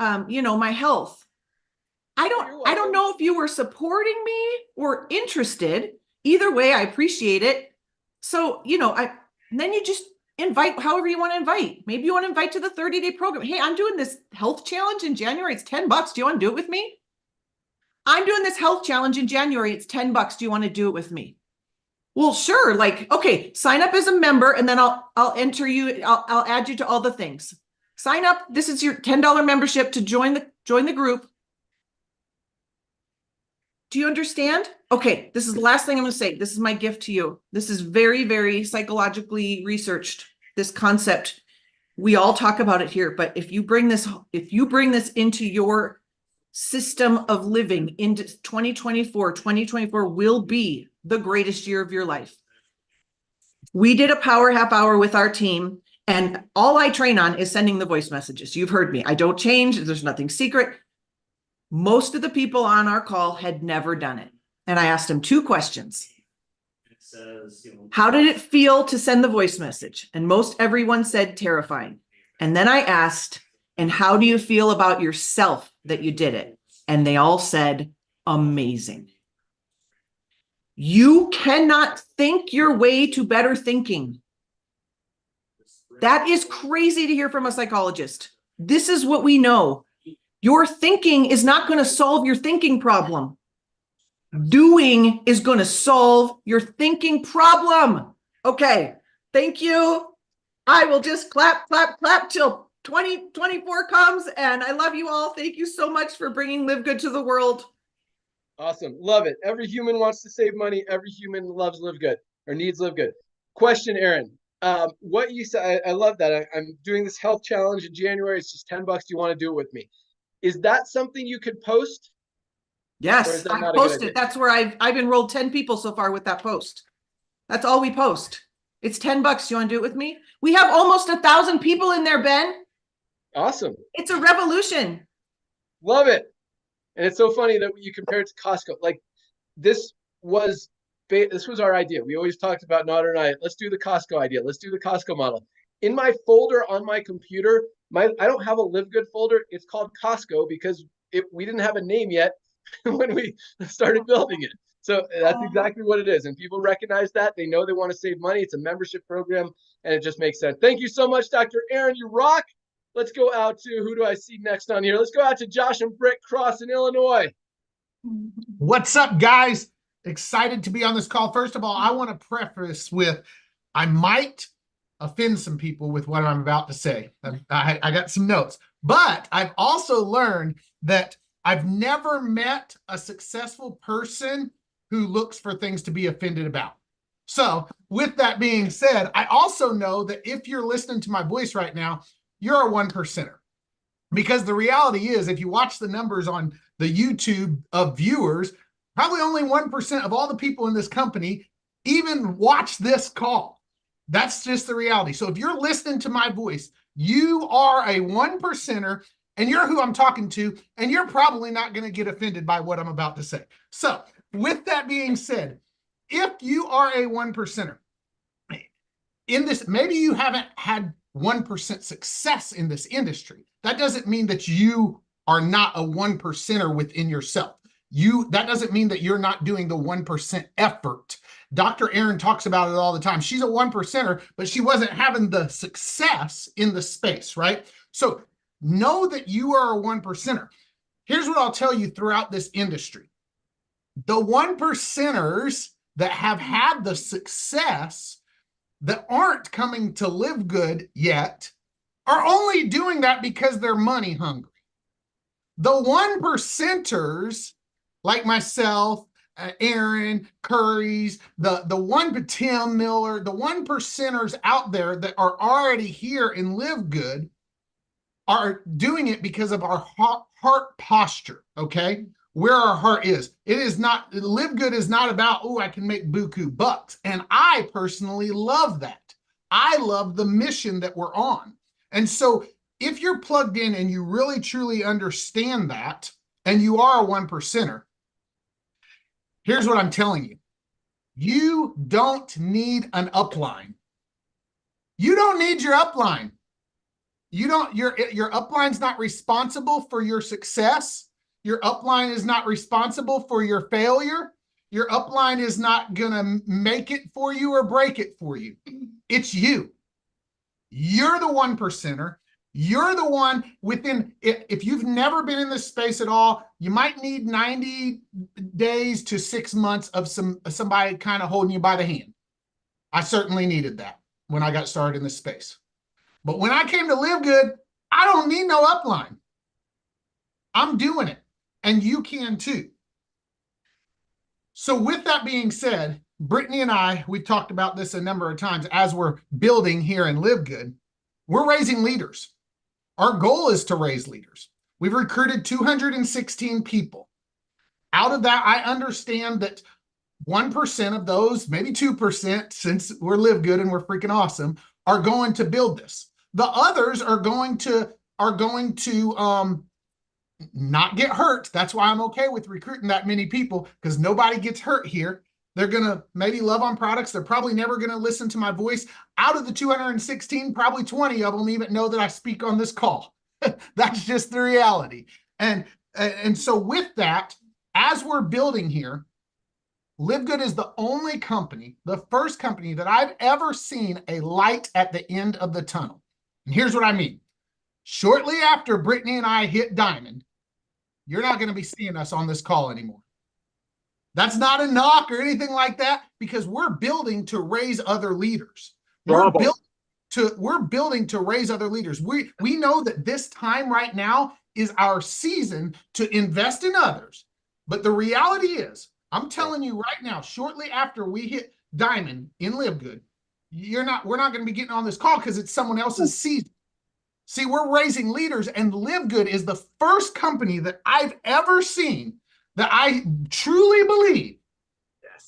Speaker 5: my health. I don't know if you were supporting me or interested. Either way, I appreciate it. So, then you just invite however you want to invite. Maybe you want to invite to the 30-day program. Hey, I'm doing this health challenge in January. It's $10. Do you want to do it with me? I'm doing this health challenge in January. It's $10. Do you want to do it with me? Well, sure. Like, okay, sign up as a member and then I'll enter you. I'll add you to all the things. Sign up. This is your $10 membership to join the group. Do you understand? Okay, this is the last thing I'm going to say. This is my gift to you. This is very, very psychologically researched, this concept. We all talk about it here, but if you bring this into your system of living into 2024 will be the greatest year of your life. We did a power half hour with our team, and all I train on is sending the voice messages. You've heard me. I don't change. There's nothing secret. Most of the people on our call had never done it. And I asked them 2 questions. How did it feel to send the voice message? And most everyone said terrifying. And then I asked, and how do you feel about yourself that you did it? And they all said, amazing. You cannot think your way to better thinking. That is crazy to hear from a psychologist. This is what we know. Your thinking is not going to solve your thinking problem. Doing is going to solve your thinking problem. Okay, thank you. I will just clap, clap, clap till 2024 comes, and I love you all. Thank you so much for bringing Live Good to the world.
Speaker 1: Awesome. Love it. Every human wants to save money. Every human loves Live Good or needs Live Good. Question, Aaron. What you said, I love that. I'm doing this health challenge in January. It's just $10. Do you want to do it with me? Is that something you could post?
Speaker 5: Yes, I posted. That's where I've enrolled 10 people so far with that post. That's all we post. It's $10. You want to do it with me? We have almost 1,000 people in there, Ben.
Speaker 1: Awesome.
Speaker 5: It's a revolution.
Speaker 1: Love it. And it's so funny that you compare it to Costco. Like this was our idea. We always talked about Nodder and I, let's do the Costco idea. Let's do the Costco model. In my folder on my computer, I don't have a Live Good folder. It's called Costco because we didn't have a name yet when we started building it. So that's exactly what it is. And people recognize that. They know they want to save money. It's a membership program, and it just makes sense. Thank you so much, Dr. Aaron. You rock. Let's go out to, who do I see next on here? Let's go out to Josh and Britt Cross in Illinois.
Speaker 6: What's up, guys? Excited to be on this call. First of all, I want to preface with, I might offend some people with what I'm about to say. I got some notes, but I've also learned that I've never met a successful person who looks for things to be offended about. So with that being said, I also know that if you're listening to my voice right now, you're a 1%er. Because the reality is, if you watch the numbers on the YouTube of viewers, probably only 1% of all the people in this company even watch this call. That's just the reality. So if you're listening to my voice, you are a 1%er, and you're who I'm talking to, and you're probably not going to get offended by what I'm about to say. So with that being said, if you are a 1%er in this, maybe you haven't had 1% success in this industry. That doesn't mean that you are not a 1%er within yourself. That doesn't mean that you're not doing the 1% effort. Dr. Aaron talks about it all the time. She's a 1%er, but she wasn't having the success in the space, right? So know that you are a 1%er. Here's what I'll tell you throughout this industry. The 1%ers that have had the success that aren't coming to Live Good yet are only doing that because they're money hungry. The 1%ers like myself, Aaron, Curry's, Tim Miller, the 1%ers out there that are already here in Live Good are doing it because of our heart posture, okay? Where our heart is. It is not, Live Good is not about, oh, I can make buku bucks. And I personally love that. I love the mission that we're on. And so if you're plugged in and you really truly understand that, and you are a 1%er, here's what I'm telling you. You don't need an upline. You don't need your upline. Your upline's not responsible for your success. Your upline is not responsible for your failure. Your upline is not going to make it for you or break it for you. It's you. You're the 1%er. You're the one within, if you've never been in this space at all, you might need 90 days to 6 months of somebody kind of holding you by the hand. I certainly needed that when I got started in this space. But when I came to LiveGood, I don't need no upline. I'm doing it, and you can too. So with that being said, Brittany and I, we've talked about this a number of times as we're building here in LiveGood, we're raising leaders. Our goal is to raise leaders. We've recruited 216 people. Out of that, I understand that 1% of those, maybe 2%, since we're LiveGood and we're freaking awesome, are going to build this. The others are going to not get hurt. That's why I'm okay with recruiting that many people, because nobody gets hurt here. They're going to maybe love on products. They're probably never going to listen to my voice. Out of the 216, probably 20 of them even know that I speak on this call. That's just the reality. And so with that, as we're building here, LiveGood is the only company, the first company that I've ever seen a light at the end of the tunnel. And here's what I mean. Shortly after Brittany and I hit diamond, you're not going to be seeing us on this call anymore. That's not a knock or anything like that, because we're building to raise other leaders. We're building to raise other leaders. We know that this time right now is our season to invest in others. But the reality is, I'm telling you right now, shortly after we hit diamond in LiveGood, we're not going to be getting on this call because it's someone else's season. See, we're raising leaders, and LiveGood is the first company that I've ever seen that I truly believe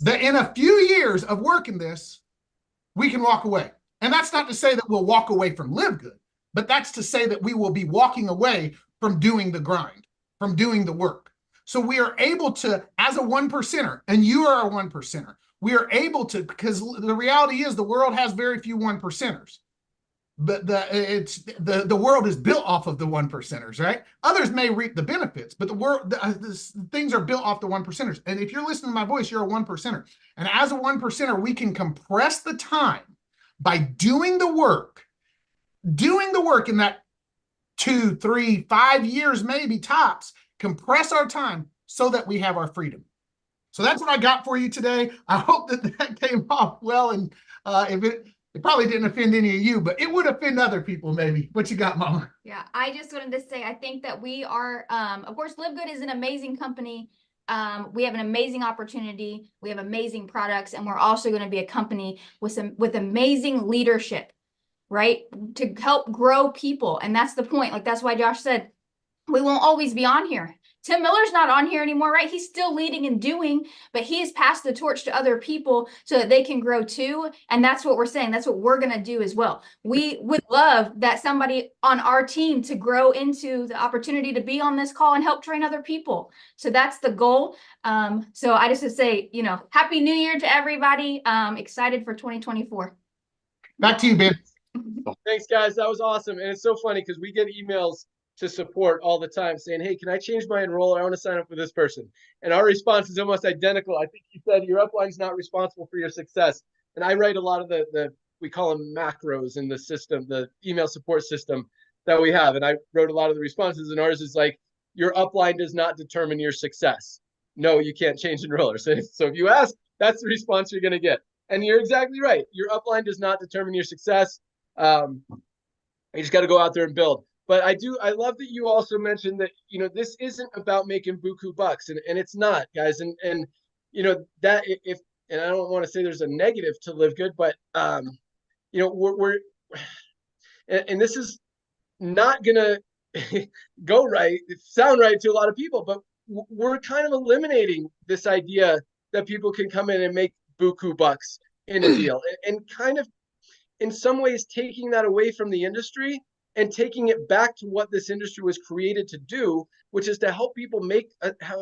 Speaker 6: that in a few years of working this, we can walk away. And that's not to say that we'll walk away from LiveGood, but that's to say that we will be walking away from doing the grind, from doing the work. So we are able to, as a 1%er, and you are a 1%er, we are able to, because the reality is the world has very few 1%ers. But the world is built off of the 1%ers, right? Others may reap the benefits, but the things are built off the 1%ers. And if you're listening to my voice, you're a 1%er. And as a 1%er, we can compress the time by doing the work in that 2, 3, 5 years, maybe tops, compress our time so that we have our freedom. So that's what I got for you today. I hope that came off well. And if it probably didn't offend any of you, but it would offend other people maybe. What you got, Mama?
Speaker 7: Yeah, I just wanted to say, I think that we are, of course, LiveGood is an amazing company. We have an amazing opportunity. We have amazing products, and we're also going to be a company with amazing leadership, right? To help grow people. And that's the point. Like, that's why Josh said, we won't always be on here. Tim Miller's not on here anymore, right? He's still leading and doing, but he has passed the torch to other people so that they can grow too. And that's what we're saying. That's what we're going to do as well. We would love that somebody on our team to grow into the opportunity to be on this call and help train other people. So that's the goal. So I just would say, Happy New Year to everybody. Excited for 2024.
Speaker 6: Back to you, Ben.
Speaker 1: Thanks, guys. That was awesome. And it's so funny because we get emails to support all the time saying, hey, can I change my enroller? I want to sign up for this person. And our response is almost identical. I think you said your upline's not responsible for your success. And I write a lot of we call them macros in the system, the email support system that we have. And I wrote a lot of the responses, and ours is like, your upline does not determine your success. No, you can't change enrollers. So if you ask, that's the response you're going to get. And you're exactly right. Your upline does not determine your success. You just got to go out there and build. But I love that you also mentioned that, this isn't about making buku bucks, and it's not, guys. And that and I don't want to say there's a negative to LiveGood, but we're and this is not gonna sound right to a lot of people, but we're kind of eliminating this idea that people can come in and make buku bucks in a deal, and kind of in some ways taking that away from the industry and taking it back to what this industry was created to do, which is to help people make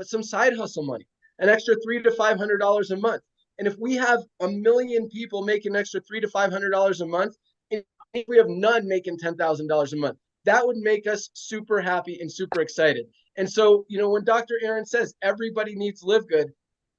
Speaker 1: some side hustle money, an extra $300 to $500 a month. And if we have 1 million people making an extra $300 to $500 a month, and if we have none making $10,000 a month, that would make us super happy and super excited. And so, when Dr. Aaron says everybody needs LiveGood,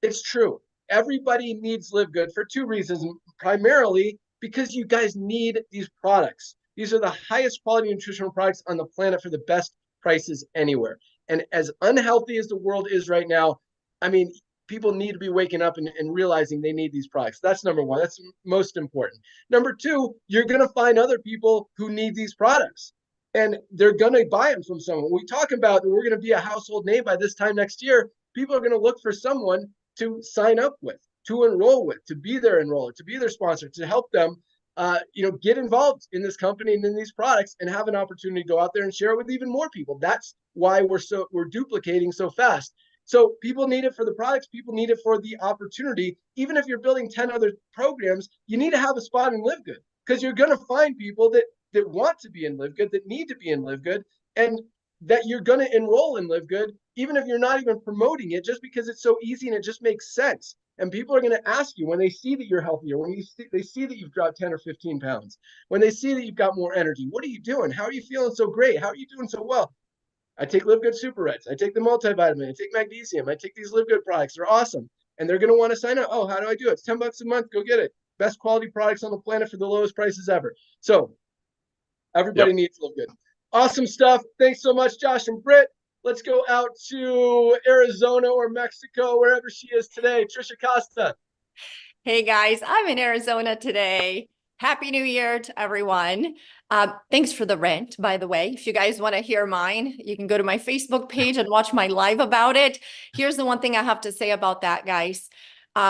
Speaker 1: it's true. Everybody needs LiveGood for two reasons, primarily because you guys need these products. These are the highest quality nutritional products on the planet for the best prices anywhere. And as unhealthy as the world is right now, I mean, people need to be waking up and realizing they need these products. That's number one. That's most important. Number two, you're going to find other people who need these products, and they're going to buy them from someone. We talk about that we're going to be a household name by this time next year. People are going to look for someone to sign up with, to enroll with, to be their enroller, to be their sponsor, to help them get involved in this company and in these products and have an opportunity to go out there and share it with even more people. That's why we're duplicating so fast. So people need it for the products. People need it for the opportunity. Even if you're building 10 other programs, you need to have a spot in LiveGood, because you're going to find people that want to be in LiveGood, that need to be in LiveGood, and that you're going to enroll in LiveGood, even if you're not even promoting it, just because it's so easy and it just makes sense. And people are going to ask you when they see that you're healthier, when they see that you've dropped 10 or 15 pounds, when they see that you've got more energy. What are you doing? How are you feeling so great? How are you doing so well? I take LiveGood Super Reds. I take the multivitamin. I take magnesium. I take these LiveGood products. They're awesome. And they're going to want to sign up. Oh, how do I do it? It's $10 a month. Go get it. Best quality products on the planet for the lowest prices ever. So everybody needs LiveGood. Awesome stuff. Thanks so much, Josh and Britt. Let's go out to Arizona or Mexico, wherever she is today. Trisha Costa.
Speaker 8: Hey guys, I'm in Arizona today. Happy New Year to everyone. Thanks for the rant, by the way. If you guys want to hear mine, you can go to my Facebook page and watch my live about it. Here's the one thing I have to say about that, guys.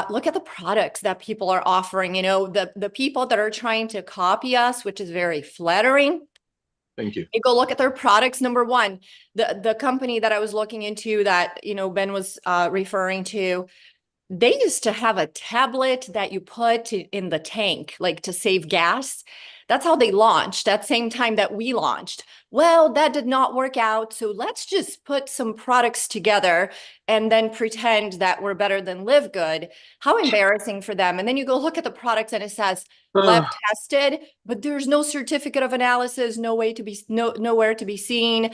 Speaker 8: Look at the products that people are offering. The people that are trying to copy us, which is very flattering.
Speaker 3: Thank you.
Speaker 8: You go look at their products. Number one, the company that I was looking into that, Ben was referring to, they used to have a tablet that you put in the tank, like to save gas. That's how they launched at the same time that we launched. Well, that did not work out. So let's just put some products together and then pretend that we're better than LiveGood. How embarrassing for them. And then you go look at the products and it says lab tested, but there's no certificate of analysis, nowhere to be seen.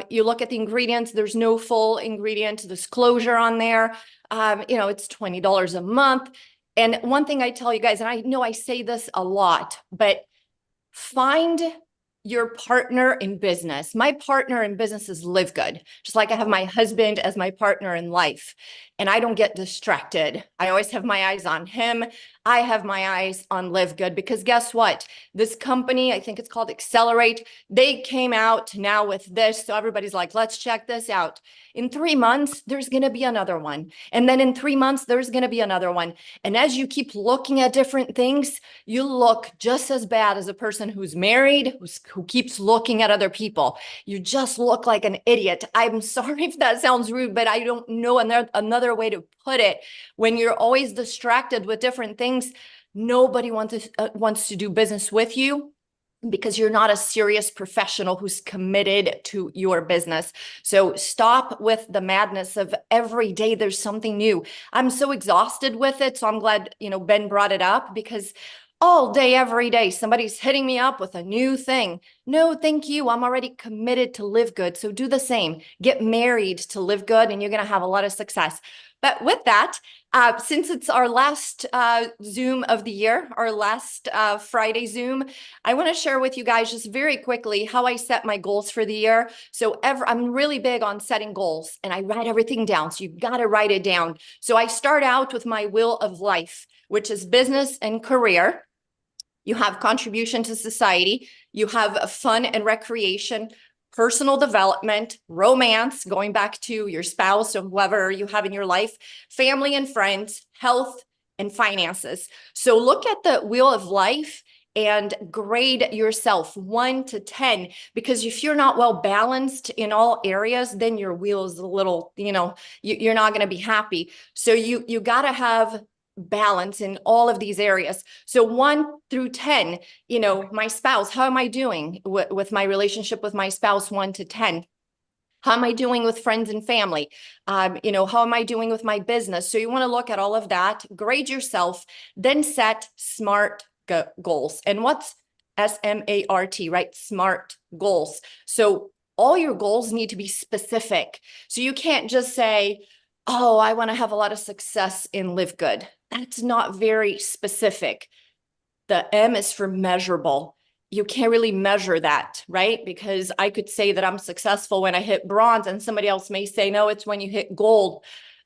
Speaker 8: You look at the ingredients, there's no full ingredient disclosure on there. It's $20 a month. And one thing I tell you guys, and I know I say this a lot, but find your partner in business. My partner in business is LiveGood, just like I have my husband as my partner in life. And I don't get distracted. I always have my eyes on him. I have my eyes on LiveGood, because guess what? This company, I think it's called Accelerate, they came out now with this. So everybody's like, let's check this out. In 3 months, there's going to be another one. And then in 3 months, there's going to be another one. And as you keep looking at different things, you look just as bad as a person who's married, who keeps looking at other people. You just look like an idiot. I'm sorry if that sounds rude, but I don't know another way to put it. When you're always distracted with different things, nobody wants to do business with you, because you're not a serious professional who's committed to your business. So stop with the madness of every day there's something new. I'm so exhausted with it. So I'm glad, Ben brought it up, because all day, every day, somebody's hitting me up with a new thing. No, thank you. I'm already committed to LiveGood. So do the same. Get married to LiveGood and you're going to have a lot of success. But with that, since it's our last Zoom of the year, our last Friday Zoom, I want to share with you guys just very quickly how I set my goals for the year. So I'm really big on setting goals, and I write everything down. So you've got to write it down. So I start out with my wheel of life, which is business and career. You have contribution to society. You have fun and recreation, personal development, romance, going back to your spouse or whoever you have in your life, family and friends, health, and finances. So look at the wheel of life and grade yourself 1 to 10, because if you're not well balanced in all areas, then your wheel is a little, you're not going to be happy. So you got to have balance in all of these areas. So 1 through 10, my spouse, how am I doing with my relationship with my spouse? 1 to 10. How am I doing with friends and family? How am I doing with my business? So you want to look at all of that, grade yourself, then set SMART goals. And what's SMART, right? SMART goals. So all your goals need to be specific. So you can't just say, oh, I want to have a lot of success in LiveGood. That's not very specific. The M is for measurable. you can't really measure that, right? Because I could say that I'm successful when I hit bronze, and somebody else may say, no, it's when you hit gold.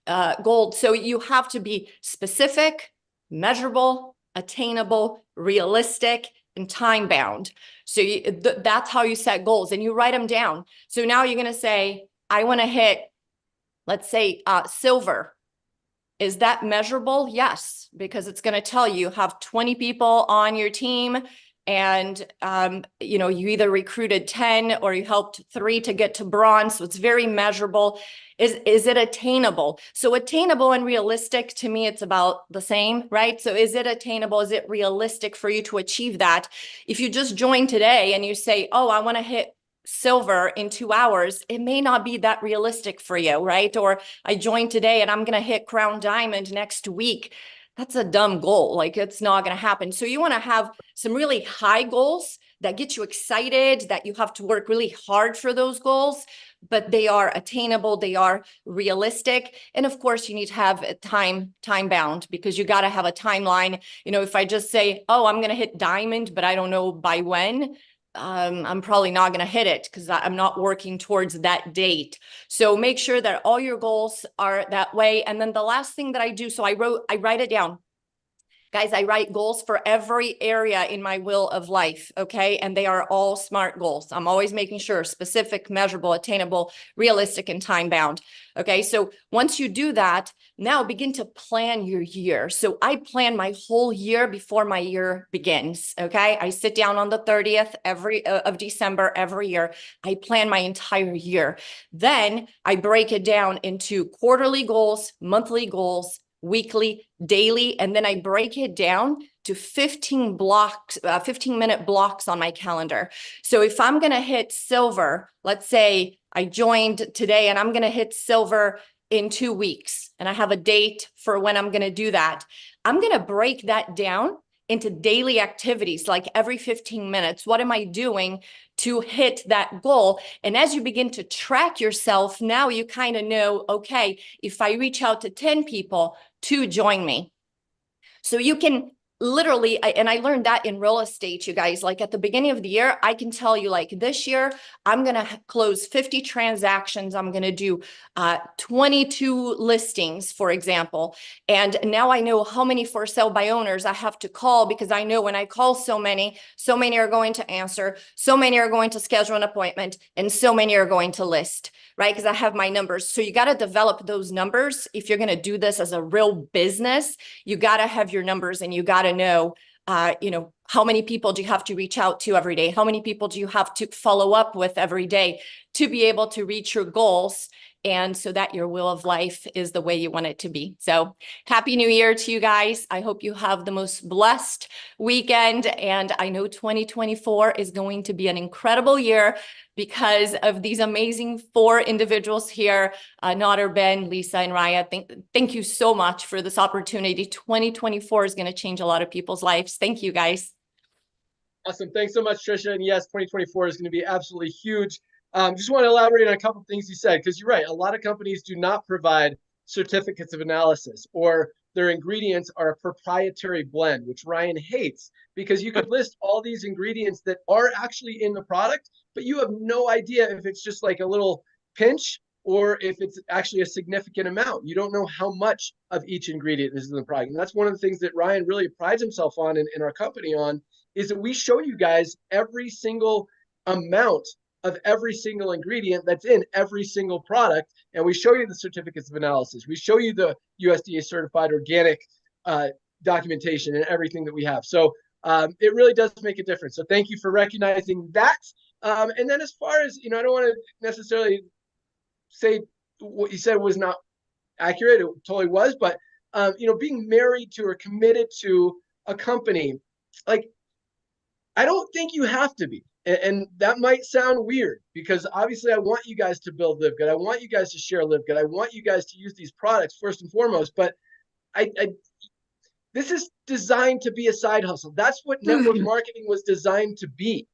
Speaker 8: So you have to be specific, measurable, attainable, realistic, and time bound. So that's how you set goals, and you write them down. So now you're going to say, I want to hit, let's say, silver. Is that measurable? Yes, because it's going to tell you have 20 people on your team, and you know, you either recruited 10 or you helped 3 to get to bronze. So it's very measurable. Is it attainable? So attainable and realistic, to me, it's about the same, right? So is it attainable? Is it realistic for you to achieve that? If you just join today and you say, oh, I want to hit silver in 2 hours, it may not be that realistic for you, right? Or I joined today and I'm going to hit crown diamond next week. That's a dumb goal. Like, it's not going to happen. So you want to have some really high goals that get you excited, that you have to work really hard for those goals, but they are attainable, they are realistic. And of course, you need to have a time bound, because you got to have a timeline. You know, if I just say, oh, I'm going to hit diamond, but I don't know by when, I'm probably not going to hit it because I'm not working towards that date. So make sure that all your goals are that way. And then the last thing that I do, so I write it down. Guys, I write goals for every area in my wheel of life, okay? And they are all SMART goals. I'm always making sure specific, measurable, attainable, realistic, and time bound, okay? So once you do that, now begin to plan your year. So I plan my whole year before my year begins, okay? I sit down on the 30th of December every year. I plan my entire year. Then I break it down into quarterly goals, monthly goals, weekly, daily, and then I break it down to 15 blocks, 15-minute blocks on my calendar. So if I'm going to hit silver, let's say I joined today and I'm going to hit silver in 2 weeks, and I have a date for when I'm going to do that, I'm going to break that down into daily activities, like every 15 minutes. What am I doing to hit that goal? And as you begin to track yourself, now you kind of know, okay, if I reach out to 10 people, 2 join me. So you can literally, and I learned that in real estate, you guys, like at the beginning of the year, I can tell you, like, this year, I'm going to close 50 transactions. I'm going to do 22 listings, for example. And now I know how many for sale by owners I have to call, because I know when I call so many are going to answer, so many are going to schedule an appointment, and so many are going to list, right? Because I have my numbers. So you got to develop those numbers. If you're going to do this as a real business, you got to have your numbers, and you got to know, how many people do you have to reach out to every day? How many people do you have to follow up with every day to be able to reach your goals, and so that your wheel of life is the way you want it to be? So happy New Year to you guys. I hope you have the most blessed weekend. And I know 2024 is going to be an incredible year because of these amazing 4 individuals here, Nader, Ben, Lisa, and Raya. Thank you so much for this opportunity. 2024 is going to change a lot of people's lives. Thank you, guys.
Speaker 1: Awesome. Thanks so much, Trisha. And yes, 2024 is going to be absolutely huge. Just want to elaborate on a couple of things you said, because you're right. A lot of companies do not provide certificates of analysis, or their ingredients are a proprietary blend, which Ryan hates, because you could list all these ingredients that are actually in the product, but you have no idea if it's just like a little pinch or if it's actually a significant amount. You don't know how much of each ingredient is in the product. And that's one of the things that Ryan really prides himself on in our company on, is that we show you guys every single amount of every single ingredient that's in every single product. And we show you the certificates of analysis. We show you the USDA certified organic documentation and everything that we have. So it really does make a difference. So thank you for recognizing that. And then as far as, I don't want to necessarily say what you said was not accurate. It totally was. But, being married to or committed to a company, like, I don't think you have to be. And that might sound weird, because obviously I want you guys to build LiveGood. I want you guys to share LiveGood. I want you guys to use these products first and foremost. But this is designed to be a side hustle. That's what network marketing was designed to be.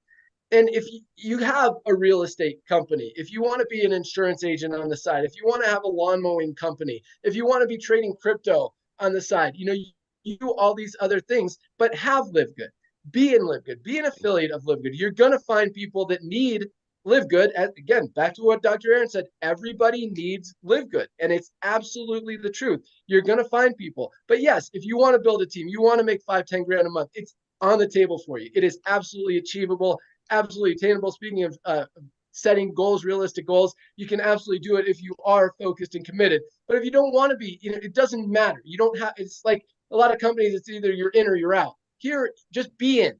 Speaker 1: And if you have a real estate company, if you want to be an insurance agent on the side, if you want to have a lawn mowing company, if you want to be trading crypto on the side, you do all these other things, but have LiveGood. be in LiveGood, be an affiliate of LiveGood. You're going to find people that need LiveGood. Again, back to what Dr. Aaron said, everybody needs LiveGood, and it's absolutely the truth. You're going to find people. But yes, if you want to build a team, you want to make 5-10 grand a month, it's on the table for you. It is absolutely achievable, absolutely attainable. Speaking of setting goals, realistic goals, you can absolutely do it if you are focused and committed. But if you don't want to be, it doesn't matter. You don't have, it's like a lot of companies, it's either you're in or you're out. Here, just be in.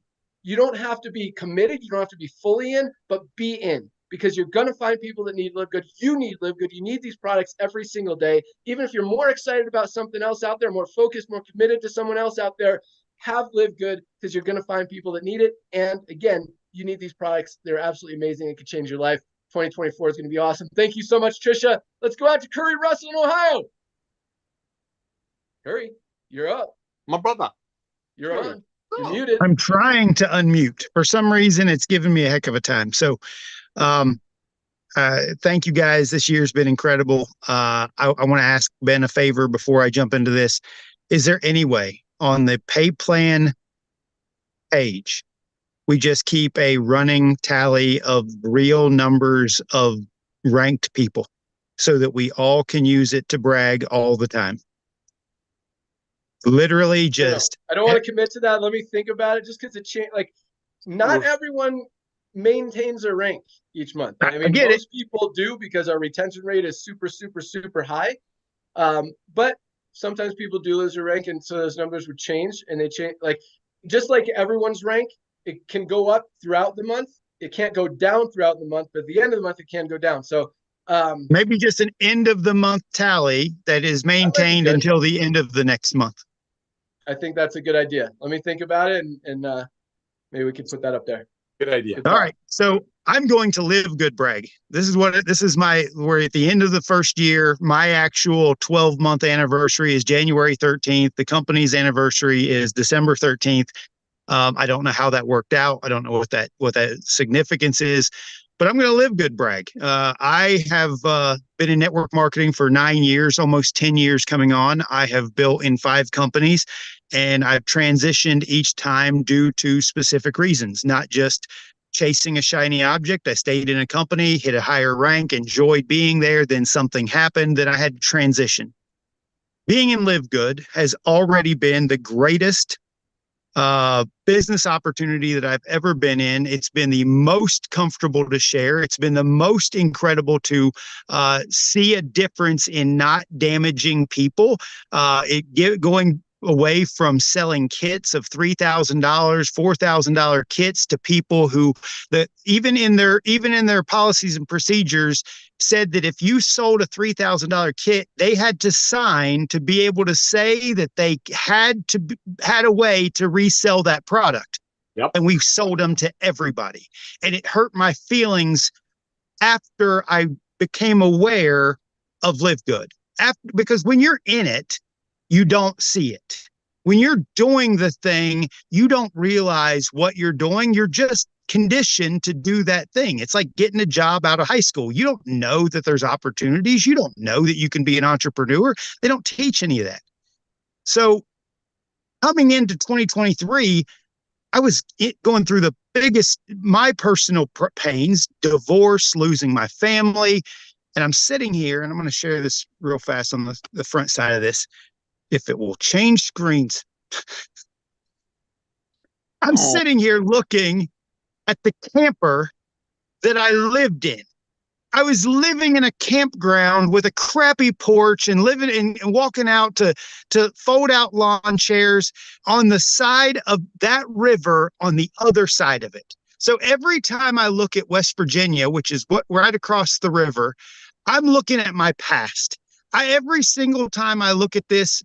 Speaker 1: You don't have to be committed. You don't have to be fully in, but be in, because you're going to find people that need LiveGood. You need LiveGood. You need these products every single day. Even if you're more excited about something else out there, more focused, more committed to someone else out there, have LiveGood, because you're going to find people that need it. And again, you need these products. They're absolutely amazing. It could change your life. 2024 is going to be awesome. Thank you so much, Trisha. Let's go out to Curry Russell in Ohio. Curry, you're up.
Speaker 3: My brother.
Speaker 1: You're on. You're muted.
Speaker 9: I'm trying to unmute. For some reason, it's giving me a heck of a time. So thank you guys. This year's been incredible. I want to ask Ben a favor before I jump into this. Is there any way on the pay plan page, we just keep a running tally of real numbers of ranked people so that we all can use it to brag all the time? Literally just.
Speaker 1: I don't want to commit to that. Let me think about it, just because it changed. Like, not everyone maintains a rank each month. I mean, most people do, because our retention rate is super, super, super high. But sometimes people do lose a rank, and so those numbers would change, and they change. Like, just like everyone's rank, it can go up throughout the month. It can't go down throughout the month, but at the end of the month, it can go down. So
Speaker 9: maybe just an end of the month tally that is maintained until the end of the next month.
Speaker 1: I think that's a good idea. Let me think about it, and maybe we can put that up there.
Speaker 3: Good idea.
Speaker 9: All right. So I'm going to LiveGood brag. We're at the end of the first year. My actual 12-month anniversary is January 13th. The company's anniversary is December 13th. I don't know how that worked out. I don't know what that significance is, but I'm going to LiveGood brag. I have been in network marketing for 9 years, almost 10 years coming on. I have built in 5 companies, and I've transitioned each time due to specific reasons, not just chasing a shiny object. I stayed in a company, hit a higher rank, enjoyed being there, then something happened that I had to transition. Being in LiveGood has already been the greatest business opportunity that I've ever been in. It's been the most comfortable to share. It's been the most incredible to see a difference in not damaging people. Going away from selling kits of $3,000, $4,000 kits to people who, that even in their policies and procedures, said that if you sold a $3,000 kit, they had to sign to be able to say that they had a way to resell that product.
Speaker 3: Yep.
Speaker 9: And we sold them to everybody. And it hurt my feelings after I became aware of LiveGood. Because when you're in it, you don't see it. When you're doing the thing, you don't realize what you're doing. You're just conditioned to do that thing. It's like getting a job out of high school. You don't know that there's opportunities. You don't know that you can be an entrepreneur. They don't teach any of that. So coming into 2023, I was going through the biggest, my personal pains, divorce, losing my family. And I'm sitting here, and I'm going to share this real fast on the front side of this. If it will change screens. I'm sitting here looking at the camper that I lived in. I was living in a campground with a crappy porch and living in and walking out to fold out lawn chairs on the side of that river on the other side of it. So every time I look at West Virginia, which is right across the river, I'm looking at my past. Every single time I look at this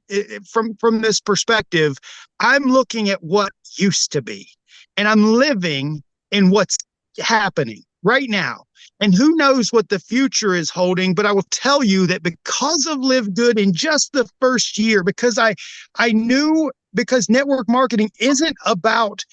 Speaker 9: from this perspective, I'm looking at what used to be, and I'm living in what's happening right now. And who knows what the future is holding, but I will tell you that because of LiveGood in just the first year, because I knew, because network marketing isn't about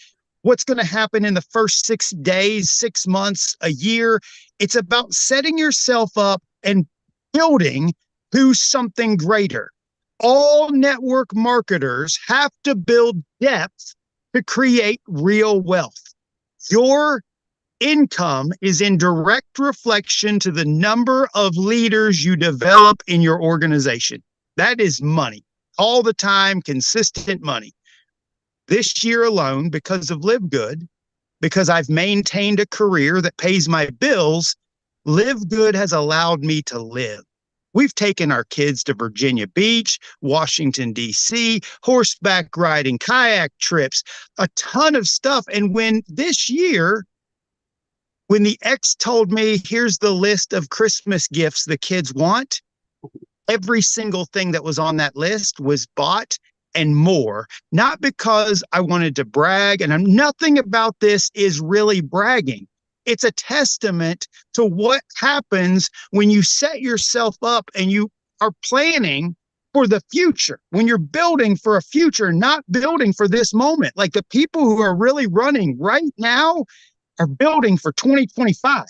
Speaker 9: what's going to happen in the first 6 days, 6 months, a year. It's about setting yourself up and building to something greater. All network marketers have to build depth to create real wealth. Your income is in direct reflection to the number of leaders you develop in your organization. That is money, all the time, consistent money. This year alone, because of LiveGood, because I've maintained a career that pays my bills, LiveGood has allowed me to live. We've taken our kids to Virginia Beach, Washington, D.C., horseback riding, kayak trips, a ton of stuff. And when this year, when the ex told me, here's the list of Christmas gifts the kids want, every single thing that was on that list was bought and more. Not because I wanted to brag, and nothing about this is really bragging. It's a testament to what happens when you set yourself up and you are planning for the future, when you're building for a future, not building for this moment. Like the people who are really running right now are building for 2025.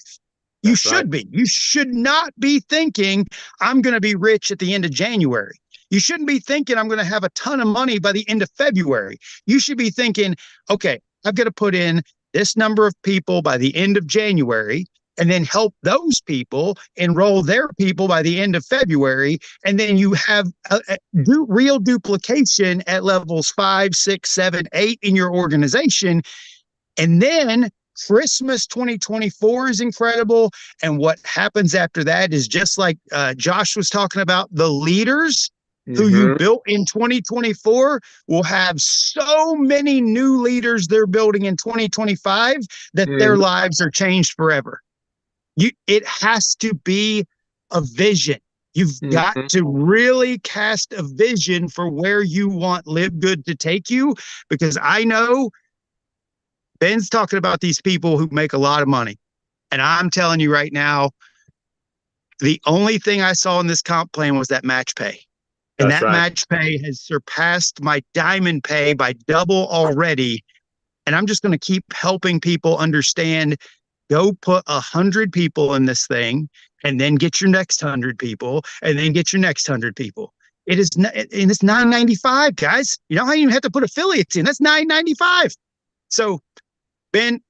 Speaker 9: You should be. You should not be thinking, I'm going to be rich at the end of January. You shouldn't be thinking, I'm going to have a ton of money by the end of February. You should be thinking, okay, I've got to put in this number of people by the end of January, and then help those people enroll their people by the end of February. And then you have real duplication at levels 5, 6, 7, 8 in your organization. And then Christmas 2024 is incredible. And what happens after that is just like Josh was talking about, the leaders who you built in 2024 will have so many new leaders they're building in 2025 that their lives are changed forever. It has to be a vision. You've got to really cast a vision for where you want LiveGood to take you, because I know Ben's talking about these people who make a lot of money. And I'm telling you right now, the only thing I saw in this comp plan was that match pay. And that match pay has surpassed my diamond pay by double already. And I'm just going to keep helping people understand, go put 100 people in this thing, and then get your next 100 people, and then get your next 100 people. It's $9.95, guys. You don't even have to put affiliates in. That's $9.95. So Ben,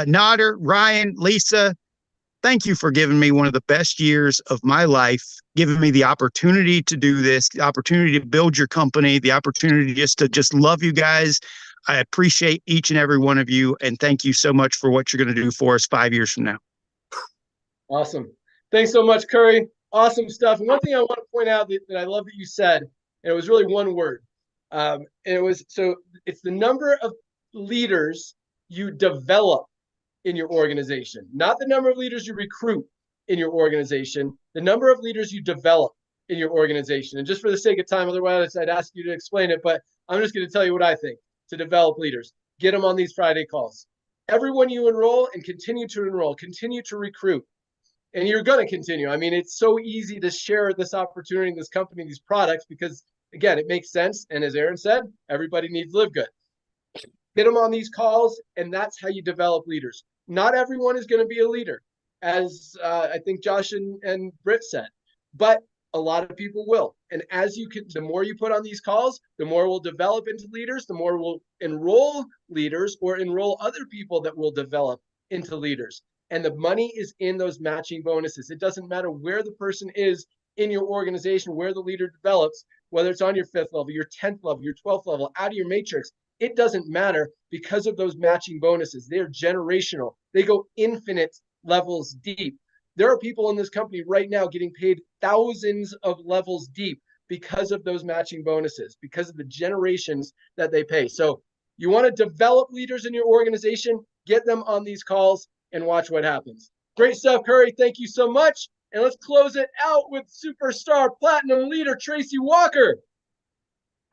Speaker 9: Nodder, Ryan, Lisa, thank you for giving me one of the best years of my life, giving me the opportunity to do this, the opportunity to build your company, the opportunity just love you guys. I appreciate each and every one of you. And thank you so much for what you're going to do for us 5 years from now.
Speaker 1: Awesome. Thanks so much, Curry. Awesome stuff. And one thing I want to point out that I love that you said, and it was really one word. And it's the number of leaders you develop in your organization, not the number of leaders you recruit in your organization, the number of leaders you develop in your organization. And just for the sake of time, otherwise I'd ask you to explain it, but I'm just going to tell you what I think. To develop leaders, get them on these Friday calls. Everyone you enroll, and continue to enroll, continue to recruit. And you're going to continue. I mean, it's so easy to share this opportunity, this company, these products, because again, it makes sense. And as Aaron said, everybody needs LiveGood. Get them on these calls, and that's how you develop leaders. Not everyone is going to be a leader, as I think Josh and Britt said, but a lot of people will. And the more you put on these calls, the more we'll develop into leaders, the more we'll enroll leaders or enroll other people that will develop into leaders. And the money is in those matching bonuses. It doesn't matter where the person is in your organization, where the leader develops, whether it's on your 5th level, your 10th level, your 12th level, out of your matrix. It doesn't matter because of those matching bonuses. They're generational. They go infinite levels deep. There are people in this company right now getting paid thousands of levels deep because of those matching bonuses, because of the generations that they pay. So you want to develop leaders in your organization, get them on these calls and watch what happens. Great stuff, Curry. Thank you so much. And let's close it out with superstar platinum leader, Tracy Walker.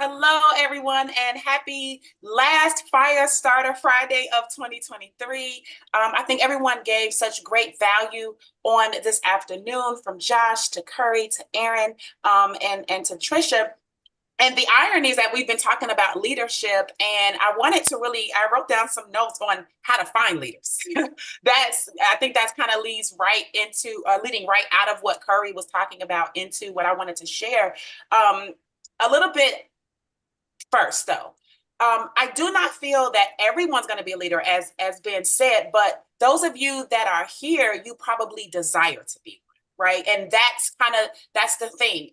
Speaker 10: Hello, everyone, and happy last Firestarter Friday of 2023. I think everyone gave such great value on this afternoon, from Josh to Curry to Aaron and to Trisha. And the irony is that we've been talking about leadership, and I wrote down some notes on how to find leaders. I think that's kind of leading right out of what Curry was talking about into what I wanted to share. A little bit first, though, I do not feel that everyone's going to be a leader, as Ben said, but those of you that are here, you probably desire to be one, right? And that's the thing.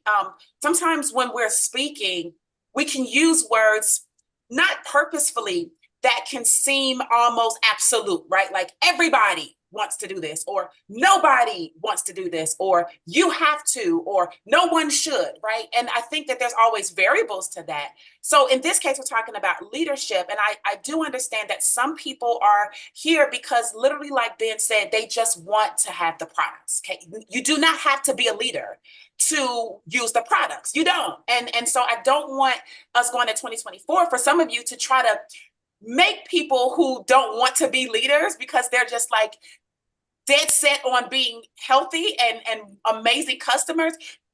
Speaker 10: Sometimes when we're speaking, we can use words not purposefully that can seem almost absolute, right? Like everybody wants to do this, or nobody wants to do this, or you have to, or no one should, right? And I think that there's always variables to that. So in this case, we're talking about leadership. And I do understand that some people are here because literally, like Ben said, they just want to have the products. Okay. You do not have to be a leader to use the products. You don't. And so I don't want us going to 2024 for some of you to try to make people who don't want to be leaders because they're just like dead set on being healthy and amazing customers.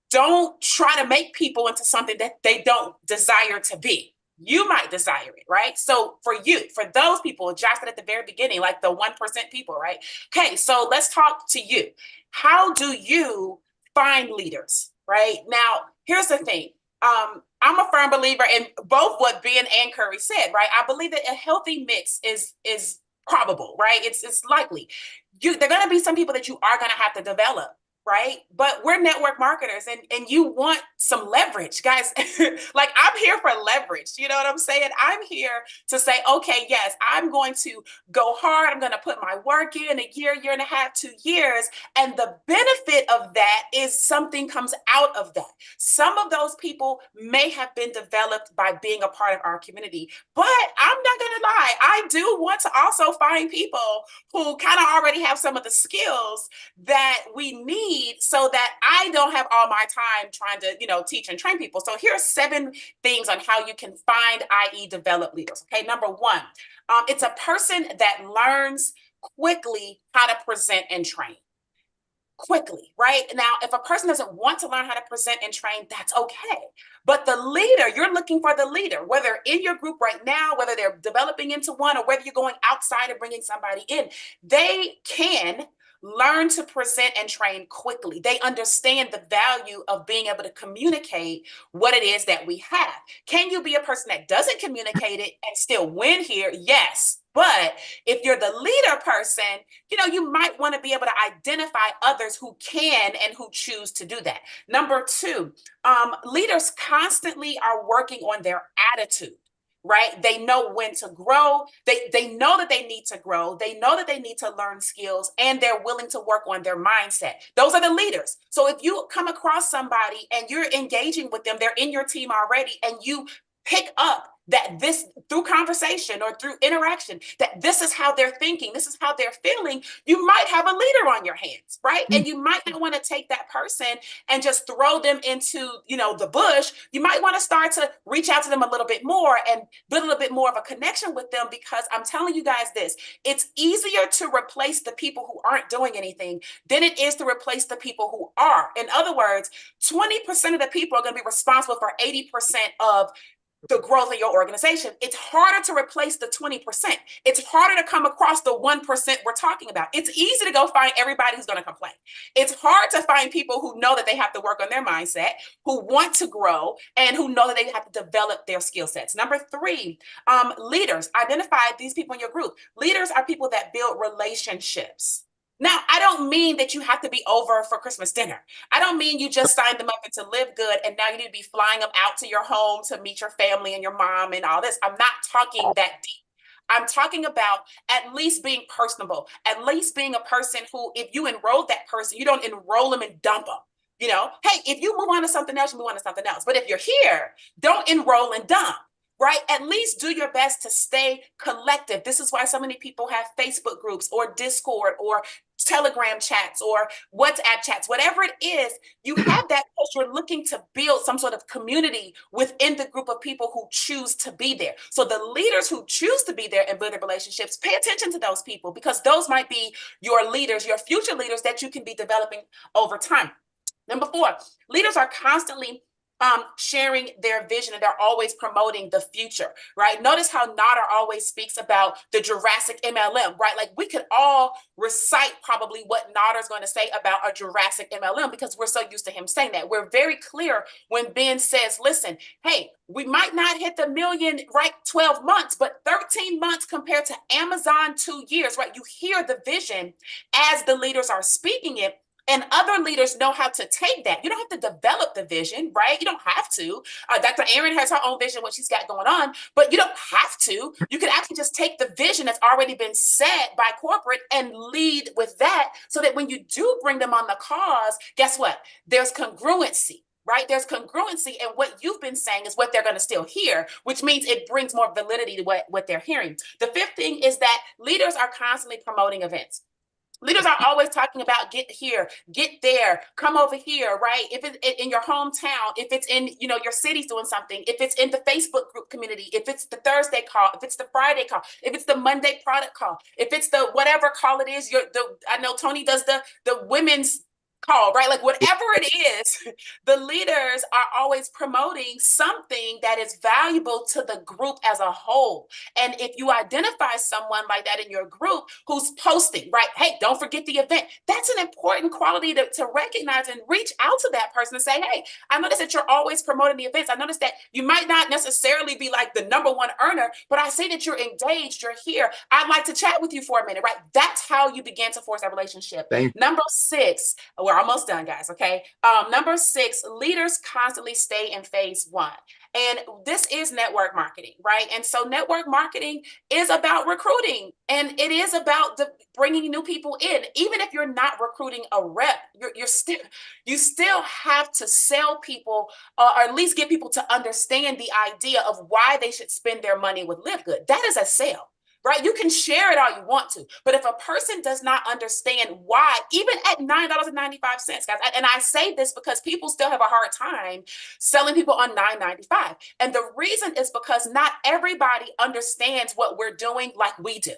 Speaker 10: Don't try to make people into something that they don't desire to be. You might desire it, right? So for those people, Josh said at the very beginning, like the 1% people, right? Okay, so let's talk to you. How do you find leaders, right? Now, here's the thing. I'm a firm believer in both what Ben and Curry said, right? I believe that a healthy mix is probable, right? It's likely. There are going to be some people that you are going to have to develop, right? But we're network marketers and you want some leverage, guys. Like I'm here for leverage. You know what I'm saying? I'm here to say, okay, yes, I'm going to go hard. I'm going to put my work in a year and a half, 2 years. And the benefit of that is something comes out of that. Some of those people may have been developed by being a part of our community, but I'm not going to lie. I do want to also find people who kind of already have some of the skills that we need so that I don't have all my time trying to, teach and train people. So here are 7 things on how you can find, i.e. develop leaders. Okay, number 1, it's a person that learns quickly how to present and train. Quickly, right? Now, if a person doesn't want to learn how to present and train, that's okay. But the leader, you're looking for the leader, whether in your group right now, whether they're developing into one, or whether you're going outside and bringing somebody in, they can learn to present and train quickly. They understand the value of being able to communicate what it is that we have. Can you be a person that doesn't communicate it and still win here? Yes. But if you're the leader person, you might want to be able to identify others who can and who choose to do that. Number 2, leaders constantly are working on their attitude. Right? They know when to grow. They know that they need to grow. They know that they need to learn skills, and they're willing to work on their mindset. Those are the leaders. So if you come across somebody and you're engaging with them, they're in your team already, and you pick up that this through conversation or through interaction, that this is how they're thinking, this is how they're feeling, you might have a leader on your hands, right? And you might not want to take that person and just throw them into, the bush. You might want to start to reach out to them a little bit more and build a little bit more of a connection with them, because I'm telling you guys this, it's easier to replace the people who aren't doing anything than it is to replace the people who are. In other words, 20% of the people are going to be responsible for 80% of the growth of your organization. It's harder to replace the 20%. It's harder to come across the 1% we're talking about. It's easy to go find everybody who's going to complain. It's hard to find people who know that they have to work on their mindset, who want to grow, and who know that they have to develop their skill sets. Number 3, leaders. Identify these people in your group. Leaders are people that build relationships. Now, I don't mean that you have to be over for Christmas dinner. I don't mean you just signed them up into LiveGood and now you need to be flying them out to your home to meet your family and your mom and all this. I'm not talking that deep. I'm talking about at least being personable, at least being a person who, if you enroll that person, you don't enroll them and dump them. Hey, if you move on to something else, you move on to something else. But if you're here, don't enroll and dump. Right? At least do your best to stay collective. This is why so many people have Facebook groups or Discord or Telegram chats or WhatsApp chats, whatever it is, you have that because you're looking to build some sort of community within the group of people who choose to be there. So the leaders who choose to be there and build their relationships, pay attention to those people, because those might be your leaders, your future leaders that you can be developing over time. Number 4, leaders are constantly sharing their vision, and they're always promoting the future, right? Notice how Nader always speaks about the Jurassic MLM, right? Like we could all recite probably what Nader's going to say about a Jurassic MLM because we're so used to him saying that. We're very clear when Ben says, listen, hey, we might not hit the million, right, 12 months, but 13 months compared to Amazon 2 years, right? You hear the vision as the leaders are speaking it. And other leaders know how to take that. You don't have to develop the vision, right? You don't have to. Dr. Erin has her own vision, what she's got going on, but you don't have to. You can actually just take the vision that's already been set by corporate and lead with that so that when you do bring them on the cause, guess what? There's congruency. Right? There's congruency, and what you've been saying is what they're going to still hear, which means it brings more validity to what they're hearing. The fifth thing is that leaders are constantly promoting events. Leaders are always talking about get here, get there, come over here, right? If it's in your hometown, if it's in, your city's doing something, if it's in the Facebook group community, if it's the Thursday call, if it's the Friday call, if it's the Monday product call, if it's the whatever call it is, I know Tony does the women's call, right? Like whatever it is, the leaders are always promoting something that is valuable to the group as a whole. And if you identify someone like that in your group who's posting, right? Hey, don't forget the event. That's an important quality to recognize and reach out to that person and say, hey, I noticed that you're always promoting the events. I noticed that you might not necessarily be like the #1 earner, but I see that you're engaged, you're here. I'd like to chat with you for a minute, right? That's how you begin to force that relationship. Number 6, we're almost done, guys, okay? Number 6, leaders constantly stay in phase 1. And this is network marketing, right? And so network marketing is about recruiting, and it is about bringing new people in. Even if you're not recruiting a rep, you still have to sell people, or at least get people to understand the idea of why they should spend their money with LiveGood. That is a sale. Right? You can share it all you want to, but if a person does not understand why, even at $9.95, guys, and I say this because people still have a hard time selling people on $9.95. And the reason is because not everybody understands what we're doing like we do.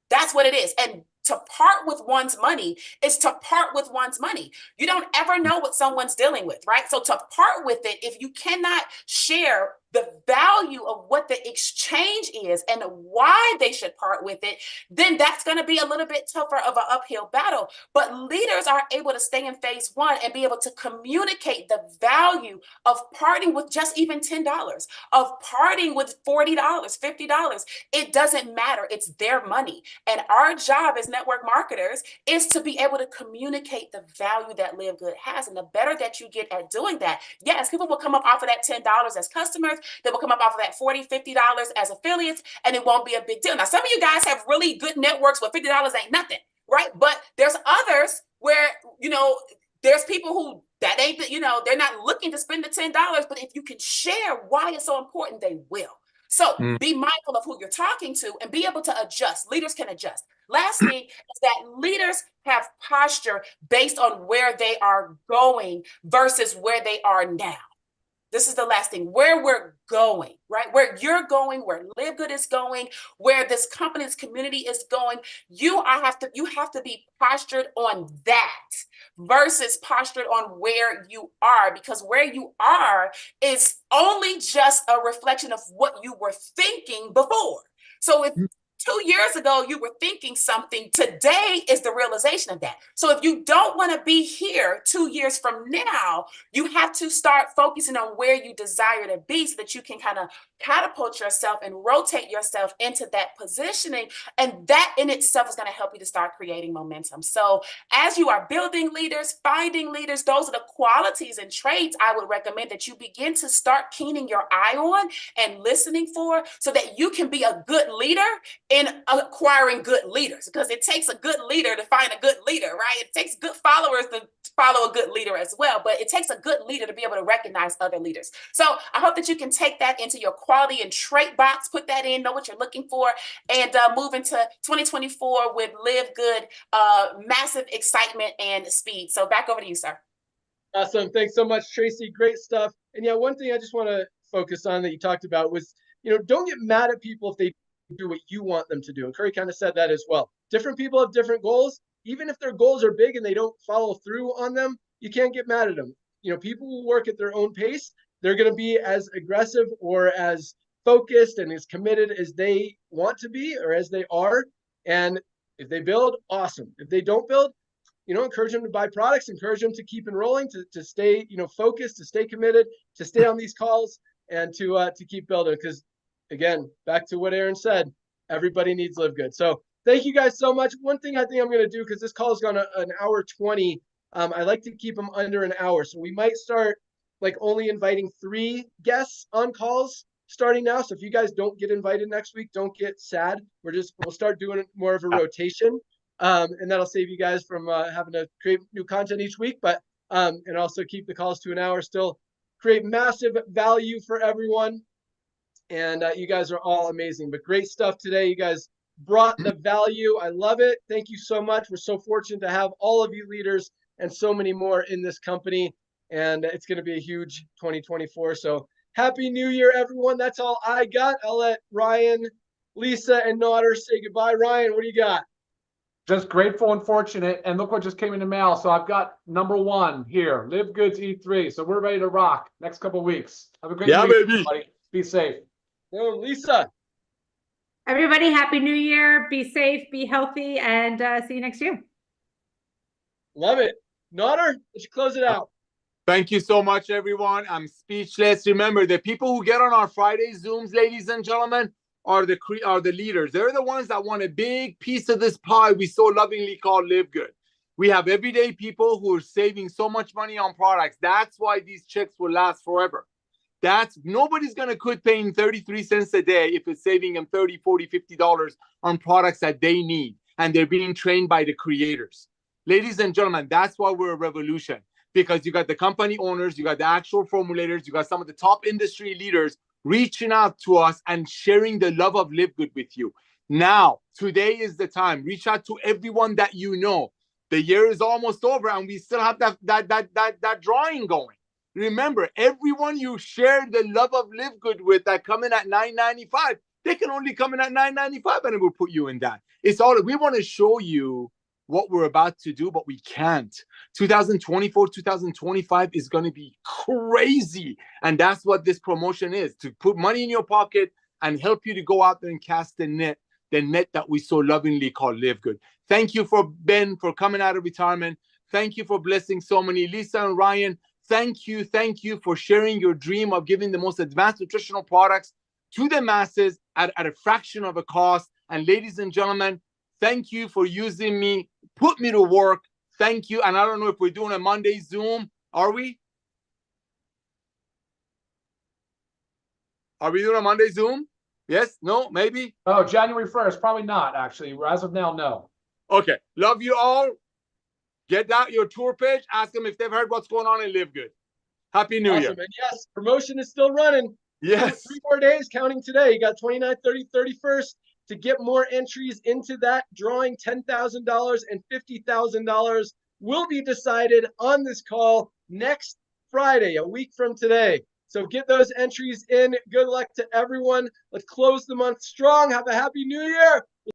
Speaker 10: That's what it is. And to part with one's money is to part with one's money. You don't ever know what someone's dealing with, right? So to part with it, if you cannot share the value of what the exchange is and why they should part with it, then that's going to be a little bit tougher of an uphill battle. But leaders are able to stay in phase 1 and be able to communicate the value of parting with just even $10, of parting with $40, $50. It doesn't matter. It's their money. And our job as network marketers is to be able to communicate the value that LiveGood has. And the better that you get at doing that, yes, people will come up off of that $10 as customers. They will come up off of that $40, $50 as affiliates, and it won't be a big deal. Now, some of you guys have really good networks where $50 ain't nothing, right? But there's others where, there's people who that ain't, they're not looking to spend the $10, but if you can share why it's so important, they will. So be mindful of who you're talking to and be able to adjust. Leaders can adjust. Last thing is that leaders have posture based on where they are going versus where they are now. This is the last thing, where we're going, right? Where you're going, where LiveGood is going, where this company's community is going. You have to be postured on that versus postured on where you are, because where you are is only just a reflection of what you were thinking before. So if 2 years ago, you were thinking something, today is the realization of that. So if you don't want to be here 2 years from now, you have to start focusing on where you desire to be so that you can kind of catapult yourself and rotate yourself into that positioning. And that in itself is going to help you to start creating momentum. So as you are building leaders, finding leaders, those are the qualities and traits I would recommend that you begin to start keening your eye on and listening for so that you can be a good leader in acquiring good leaders, because it takes a good leader to find a good leader, right? It takes good followers to follow a good leader as well, but it takes a good leader to be able to recognize other leaders. So I hope that you can take that into your quality and trait box, put that in, know what you're looking for, and move into 2024 with LiveGood, massive excitement and speed. So back over to you, sir.
Speaker 1: Awesome. Thanks so much, Tracy. Great stuff. And yeah, one thing I just want to focus on that you talked about was, don't get mad at people if they do what you want them to do. And Curry kind of said that as well. Different people have different goals. Even if their goals are big and they don't follow through on them, you can't get mad at them. People will work at their own pace. they're going to be as aggressive or as focused and as committed as they want to be or as they are. And if they build, awesome. If they don't build, encourage them to buy products, encourage them to keep enrolling, to stay, focused, to stay committed, to stay on these calls, and to keep building. Because again, back to what Aaron said, everybody needs LiveGood. So thank you guys so much. One thing I think I'm going to do, because this call has gone an hour 20, I like to keep them under an hour. So we might start like only inviting 3 guests on calls starting now. So if you guys don't get invited next week, don't get sad. We'll start doing more of a rotation. And that'll save you guys from having to create new content each week, but and also keep the calls to an hour, still create massive value for everyone. And you guys are all amazing, but great stuff today. You guys brought the value. I love it. Thank you so much. We're so fortunate to have all of you leaders and so many more in this company. And it's going to be a huge 2024. So Happy New Year, everyone. That's all I got. I'll let Ryan, Lisa, and Nodder say goodbye. Ryan, what do you got?
Speaker 2: Just grateful and fortunate. And look what just came in the mail. So I've got number 1 here, LiveGood's E3. So we're ready to rock next couple of weeks. Have a great week, everybody. Be safe.
Speaker 1: Oh, Lisa.
Speaker 4: Everybody, Happy New Year. Be safe, be healthy, and see you next year.
Speaker 1: Love it. Nodder, let's close it out.
Speaker 3: Thank you so much, everyone. I'm speechless. Remember, the people who get on our Friday Zooms, ladies and gentlemen, are the leaders. They're the ones that want a big piece of this pie we so lovingly call LiveGood. We have everyday people who are saving so much money on products. That's why these checks will last forever. Nobody's going to quit paying 33 cents a day if it's saving them $30, $40, $50 on products that they need. And they're being trained by the creators. Ladies and gentlemen, that's why we're a revolution. Because you got the company owners, you got the actual formulators, you got some of the top industry leaders reaching out to us and sharing the love of LiveGood with you. Now, today is the time. Reach out to everyone that you know. The year is almost over and we still have that drawing going. Remember, everyone you share the love of LiveGood with that come in at $9.95, they can only come in at $9.95 and it will put you in that. We want to show you what we're about to do, but we can't. 2024, 2025 is going to be crazy. And that's what this promotion is, to put money in your pocket and help you to go out there and cast the net that we so lovingly call LiveGood. Thank you for Ben for coming out of retirement. Thank you for blessing so many. Lisa and Ryan, thank you for sharing your dream of giving the most advanced nutritional products to the masses at a fraction of a cost. And ladies and gentlemen, thank you for using me. Put me to work. Thank you. And I don't know if we're doing a Monday Zoom. Are we? Are we doing a Monday Zoom? Yes? No? Maybe?
Speaker 2: Oh, January 1st. Probably not, actually. As of now, no.
Speaker 3: Okay. Love you all. Get out your tour page. Ask them if they've heard what's going on in LiveGood. Happy New Year.
Speaker 1: And yes, promotion is still running.
Speaker 3: Yes.
Speaker 1: 3 more days counting today. You got 29th, 30th, 31st. To get more entries into that drawing, $10,000 and $50,000 will be decided on this call next Friday, a week from today. So get those entries in. Good luck to everyone. Let's close the month strong. Have a happy New Year.